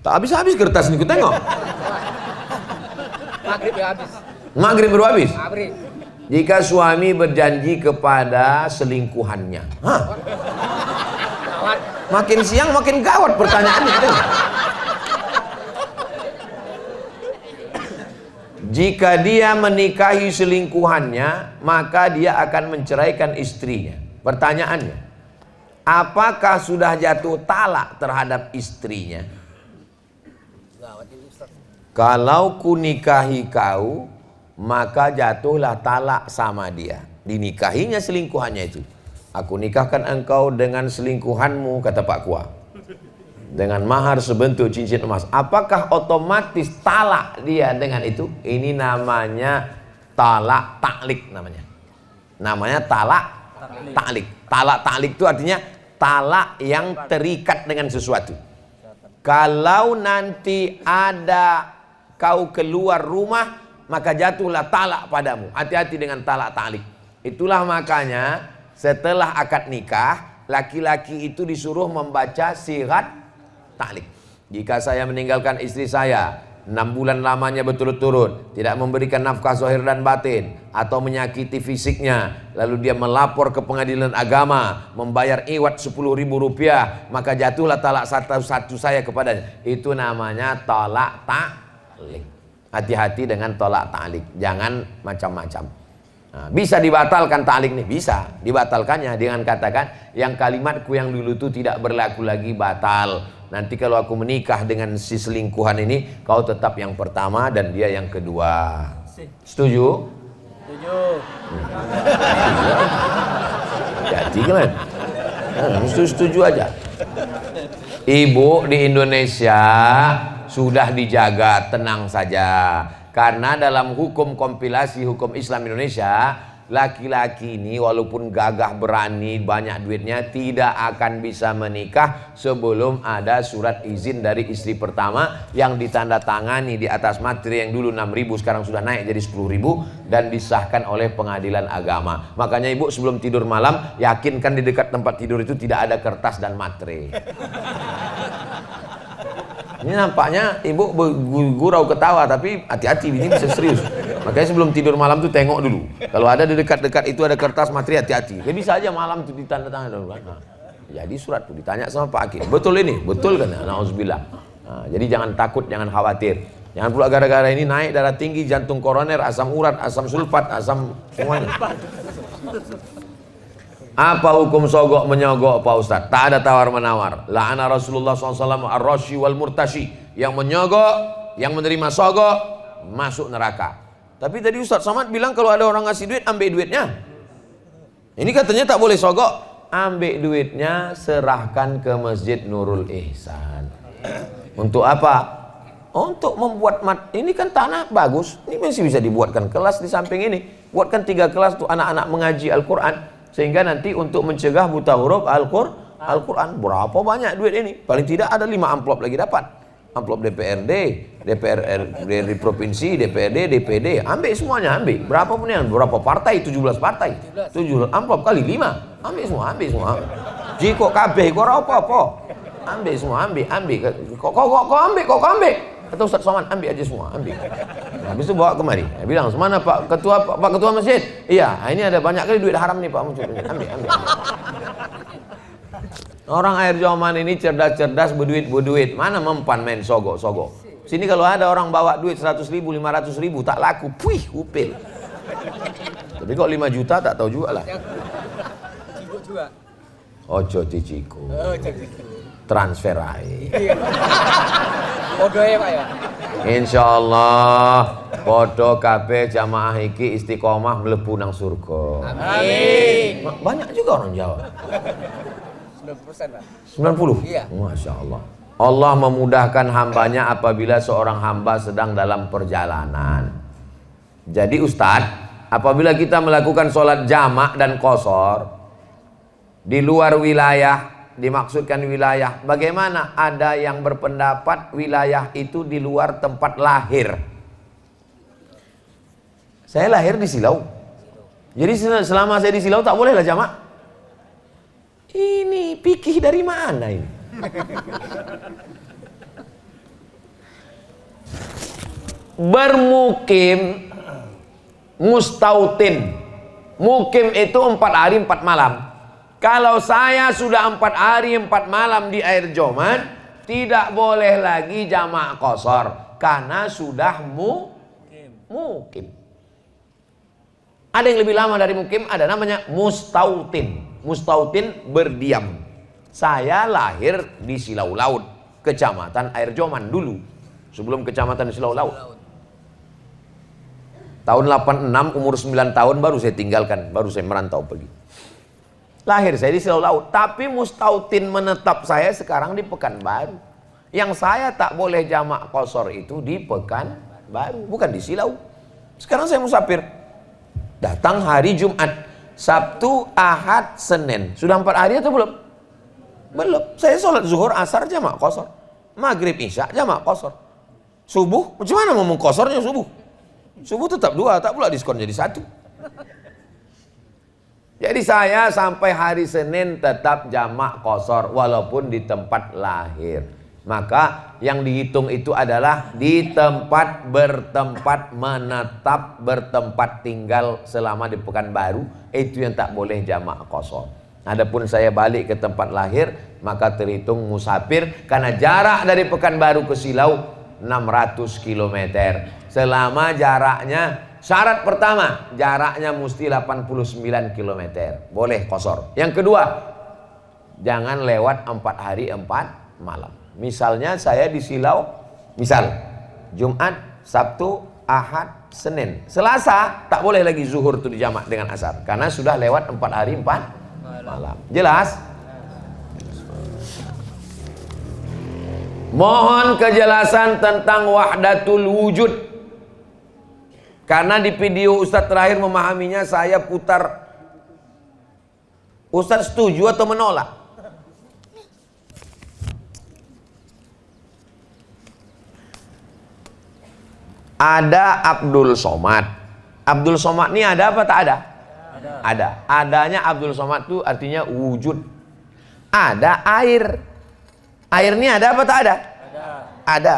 Tak habis-habis kertas ini, ku tengok. Maghrib ya habis. Maghrib baru habis. Maghrib. Jika suami berjanji kepada selingkuhannya, makin siang makin gawat pertanyaannya. Jika dia menikahi selingkuhannya, maka dia akan menceraikan istrinya. Pertanyaannya, apakah sudah jatuh talak terhadap istrinya? Kalau ku nikahi kau, maka jatuhlah talak sama dia. Dinikahinya selingkuhannya itu. Aku nikahkan engkau dengan selingkuhanmu, kata Pak Kua, dengan mahar sebentuk cincin emas. Apakah otomatis talak dia dengan itu? Ini namanya talak taklik namanya. Namanya talak taklik. Talak taklik itu artinya talak yang terikat dengan sesuatu. Kalau nanti ada kau keluar rumah, maka jatuhlah talak padamu. Hati-hati dengan talak taklik. Itulah makanya setelah akad nikah, laki-laki itu disuruh membaca sirat taklik. Jika saya meninggalkan istri saya, 6 bulan lamanya berturut-turut, tidak memberikan nafkah zahir dan batin, atau menyakiti fisiknya, lalu dia melapor ke pengadilan agama, membayar iwat 10.000 rupiah, maka jatuhlah talak satu saya kepadanya. Itu namanya tolak ta'lik. Hati-hati dengan tolak ta'lik, jangan macam-macam. Nah, bisa dibatalkan ta'lik nih, bisa dibatalkannya dengan katakan yang kalimatku yang dulu itu tidak berlaku lagi, batal. Nanti kalau aku menikah dengan si selingkuhan ini, kau tetap yang pertama dan dia yang kedua. Setuju? Setuju. Jadi kan? Setuju aja. Ibu di Indonesia sudah dijaga, tenang saja. Karena dalam hukum kompilasi hukum Islam Indonesia, laki-laki ini walaupun gagah berani banyak duitnya tidak akan bisa menikah sebelum ada surat izin dari istri pertama yang ditandatangani di atas materi yang dulu 6.000 sekarang sudah naik jadi 10.000 dan disahkan oleh pengadilan agama. Makanya ibu sebelum tidur malam yakinkan di dekat tempat tidur itu tidak ada kertas dan materi. Ini nampaknya ibu gurau ketawa, tapi hati-hati ini bisa serius. Makanya sebelum tidur malam tuh tengok dulu. Kalau ada di dekat-dekat itu ada kertas materi, hati-hati. Ya bisa aja malam tuh ditandatangan dulu kan. Nah, jadi surat tuh ditanya sama Pak Hakim. Betul ini? Betul kan? Nauzubillah. Nah, jadi jangan takut, jangan khawatir. Jangan pula gara-gara ini naik darah tinggi, jantung koroner, asam urat, asam sulfat, asam semuanya. Apa hukum sogok menyogok Pak Ustadz? Tak ada tawar-menawar. La'ana Rasulullah SAW ar-rashi wal murtashi. Yang menyogok, yang menerima sogok, masuk neraka. Tapi tadi Ustadz Somad bilang kalau ada orang ngasih duit, ambil duitnya. Ini katanya tak boleh sogok. Ambil duitnya, serahkan ke Masjid Nurul Ihsan. Untuk apa? Untuk membuat ini kan tanah bagus. Ini masih bisa dibuatkan kelas di samping ini. Buatkan 3 kelas untuk anak-anak mengaji Al-Quran. Sehingga nanti untuk mencegah buta huruf Al-Quran. Berapa banyak duit ini? Paling tidak ada 5 amplop lagi dapat. Amplop DPRD, DPR di provinsi, DPRD, DPD. Ambil semuanya, ambil. Berapa pun yang, berapa partai? 17 partai. 17 amplop kali 5. Ambil semua, ambil semua. Jika kabeh kok apa-apa. Ambil semua, ambil. Kok ambil? Kata Ustaz Somad, ambil aja semua, ambil. Nah, habis itu bawa kemari. Dia bilang, "Semana Pak Ketua Masjid?" "Iya, ini ada banyak kali duit haram nih Pak Muncul." Ambil. Orang air Joman ini cerdas-cerdas, berduit. Mana mempan main sogok. Sini kalau ada orang bawa duit 100.000, 500.000 tak laku, puih, upil. Tapi kok 5 juta tak tahu juga lah. Ciko juga. Ojo diciku. Transfer aja. Podo ya Pak ya. Insyaallah podo kabeh jamaah iki istiqomah mlebu nang surga. Amin. Banyak juga orang Jawa. 90% Pak. 90? Iya. Masya Allah. Allah memudahkan hambanya apabila seorang hamba sedang dalam perjalanan. Jadi Ustadz, apabila kita melakukan sholat jamak dan qashar di luar wilayah, dimaksudkan wilayah, bagaimana? Ada yang berpendapat wilayah itu di luar tempat lahir. Saya lahir di Silau. Jadi selama saya di Silau tak boleh lah jamak. Ini fikih dari mana ini? Bermukim, mustautin. Mukim itu 4 hari 4 malam. Kalau saya sudah 4 hari 4 malam di air Joman, tidak boleh lagi jamak qashar karena sudah mukim. Ada yang lebih lama dari mukim, ada namanya mustautin. Mustautin berdiam. Saya lahir di Silau Laut, Kecamatan Air Joman dulu, sebelum Kecamatan Silau Laut. Tahun 86, umur 9 tahun baru saya tinggalkan, baru saya merantau pergi. Lahir saya di Silau Laut, tapi mustautin menetap saya sekarang di Pekanbaru. Yang saya tak boleh jamak qashar itu di Pekanbaru, bukan di Silau. Sekarang saya musafir. Datang hari Jumat, Sabtu, Ahad, Senin. Sudah 4 hari atau belum? Belum. Saya sholat zuhur, asar jamak qashar. Maghrib, isya jamak qashar. Subuh, macam mana ngomong qasharnya subuh? Subuh tetap 2, tak pula diskon jadi 1. Jadi saya sampai hari Senin tetap jamak qashar walaupun di tempat lahir. Maka yang dihitung itu adalah di tempat bertempat menetap, bertempat tinggal selama di Pekanbaru, itu yang tak boleh jamak qasar. Adapun saya balik ke tempat lahir, maka terhitung musafir karena jarak dari Pekanbaru ke Silau 600 km. Selama jaraknya, syarat pertama jaraknya mesti 89 km, boleh qasar. Yang kedua, jangan lewat 4 hari 4 malam. Misalnya saya di Silau, misal Jumat, Sabtu, Ahad, Senin, Selasa tak boleh lagi zuhur itu dijamak dengan asar karena sudah lewat 4 hari 4 malam. Jelas? Mohon kejelasan tentang wahdatul wujud. Karena di video Ustadz terakhir memahaminya saya putar. Ustadz setuju atau menolak? Ada Abdul Somad. Abdul Somad ini ada apa tak ada? Ada. Adanya Abdul Somad itu artinya wujud. Ada air. Air ini ada apa tak ada? Ada.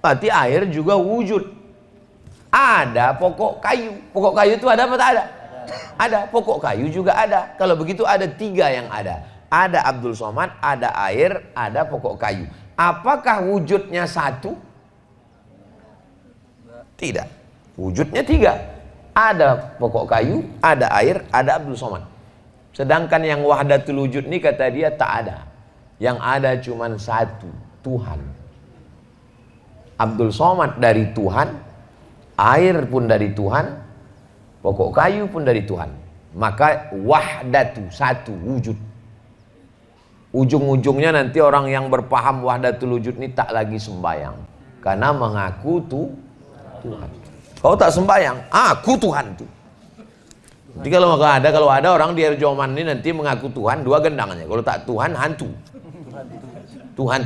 Berarti air juga wujud. Ada pokok kayu. Pokok kayu itu ada apa tak ada? Ada. Pokok kayu juga ada. Kalau begitu ada 3 yang ada. Ada Abdul Somad, ada air, ada pokok kayu. Apakah wujudnya satu? Tidak. Wujudnya 3. Ada pokok kayu, ada air, ada Abdul Somad. Sedangkan yang wahdatul wujud ini kata dia tak ada. Yang ada cuma satu, Tuhan. Abdul Somad dari Tuhan, air pun dari Tuhan, pokok kayu pun dari Tuhan. Maka wahdatu, satu, wujud. Ujung-ujungnya nanti orang yang berpaham wahdatul wujud ini tak lagi sembahyang. Karena mengaku Tuhan. Kau tak sembahyang, aku Tuhan tuh. Jadi kalau ada orang di Erjoman ini nanti mengaku Tuhan, 2 gendangnya. Kalau tak Tuhan, hantu. Tuhan.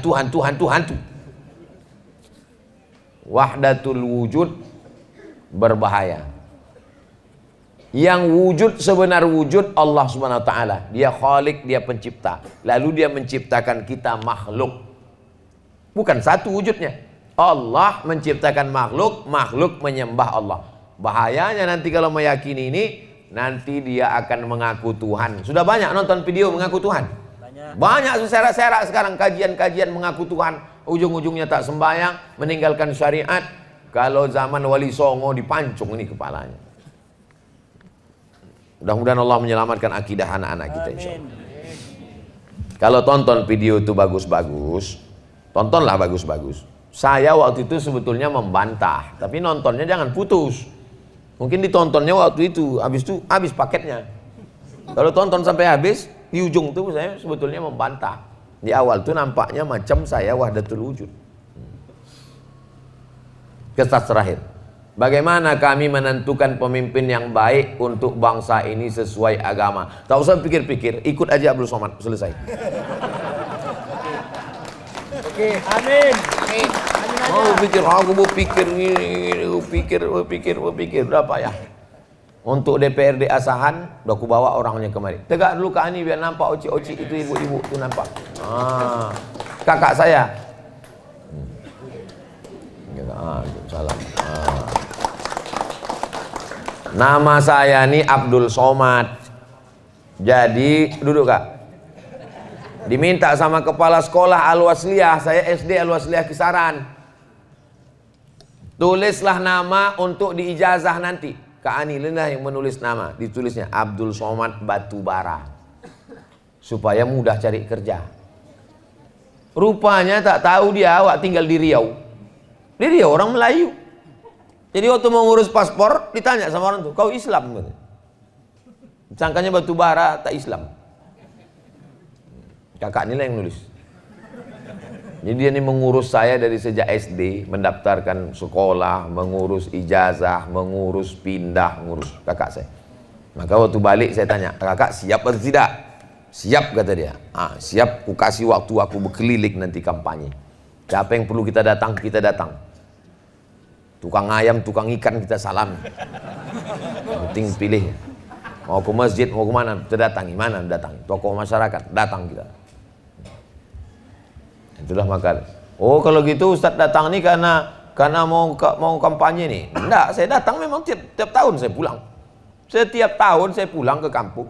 Wahdatul wujud berbahaya. Yang wujud sebenar wujud Allah Subhanahu wa taala. Dia Khalik, dia pencipta. Lalu dia menciptakan kita makhluk. Bukan satu wujudnya. Allah menciptakan makhluk, makhluk menyembah Allah. Bahayanya nanti kalau meyakini ini, nanti dia akan mengaku Tuhan. Sudah banyak nonton video mengaku Tuhan. Banyak serak-serak sekarang kajian-kajian mengaku Tuhan. Ujung-ujungnya tak sembahyang, meninggalkan syariat. Kalau zaman Wali Songo dipancung ini kepalanya. Mudah-mudahan Allah menyelamatkan akidah anak-anak kita insyaallah. Kalau tonton video itu bagus-bagus, tontonlah bagus-bagus. Saya waktu itu sebetulnya membantah, tapi nontonnya jangan putus. Mungkin ditontonnya waktu itu, habis paketnya. Kalau tonton sampai habis, di ujung itu saya sebetulnya membantah. Di awal tuh nampaknya macam saya wahdatul wujud. Kisah terakhir. Bagaimana kami menentukan pemimpin yang baik untuk bangsa ini sesuai agama? Tak usah pikir-pikir, ikut aja Abdul Somad, selesai. Oke, amin. Mau pikir berapa ya? Untuk DPRD Asahan, udah aku bawa orangnya kemari. Tegak dulu Kak Ani biar nampak oci-oci itu ibu-ibu itu nampak. Kakak saya. Salam. Nama saya ini Abdul Somad. Jadi duduk Kak. Diminta sama kepala sekolah Al-Wasliyah, saya SD Al-Wasliyah Kisaran. Tulislah nama untuk diijazah nanti. Kak Ani lah yang menulis nama, ditulisnya Abdul Somad Batubara. Supaya mudah cari kerja. Rupanya tak tahu dia awak tinggal di Riau. Di Riau orang Melayu. Jadi waktu mau ngurus paspor ditanya sama orang tuh, kau Islam? Sangkanya Batubara tak Islam. Kakak inilah yang nulis. Jadi dia ini mengurus saya dari sejak SD, mendaftarkan sekolah, mengurus ijazah, mengurus pindah, ngurus kakak saya. Maka waktu balik saya tanya, kakak siap atau tidak? Siap kata dia. Siap, ku kasih waktu aku berkeliling nanti kampanye. Siapa yang perlu kita datang, kita datang. Tukang ayam, tukang ikan kita salam. Yang penting pilih. Mau ke masjid, mau ke mana, kita datangi. Mana datangi? Tokoh masyarakat, datang kita. Itulah maka Oh kalau gitu Ustadz datang nih karena mau kampanye nih. Enggak, saya datang memang tiap tahun saya pulang. Setiap tahun saya pulang ke kampung.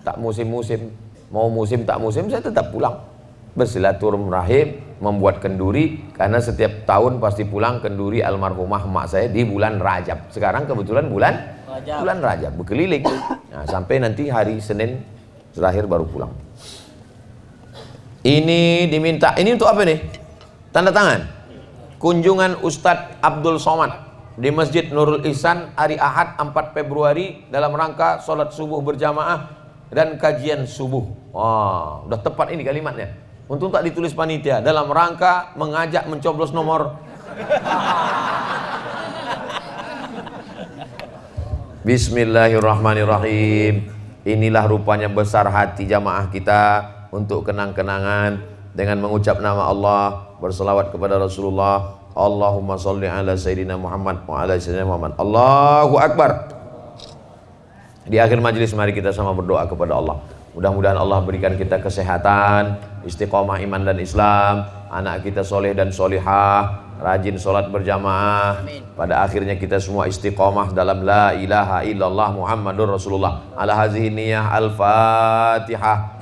Tak musim-musim, mau musim tak musim saya tetap pulang. Bersilaturahim, membuat kenduri, karena setiap tahun pasti pulang kenduri almarhumah emak saya di bulan Rajab. Sekarang kebetulan bulan Rajab berkeliling. Nah, sampai nanti hari Senin terakhir baru pulang. Ini diminta, ini untuk apa nih? Tanda tangan. Kunjungan Ustadz Abdul Somad di Masjid Nurul Ihsan hari Ahad 4 Februari dalam rangka sholat subuh berjamaah dan kajian subuh. Wah, udah tepat ini kalimatnya. Untung tak ditulis panitia, dalam rangka mengajak mencoblos nomor. Bismillahirrahmanirrahim. Inilah rupanya besar hati jamaah kita untuk kenang-kenangan dengan mengucap nama Allah, berselawat kepada Rasulullah. Allahumma sholli ala sayyidina Muhammad wa ala sayyidina Muhammad. Allahu Akbar. Di akhir majelis mari kita sama berdoa kepada Allah. Mudah-mudahan Allah berikan kita kesehatan, istiqomah iman dan Islam, anak kita soleh dan solihah, rajin sholat berjamaah. Pada akhirnya kita semua istiqomah dalam la ilaha illallah Muhammadur Rasulullah. Ala hazihi niyah al-Fatihah.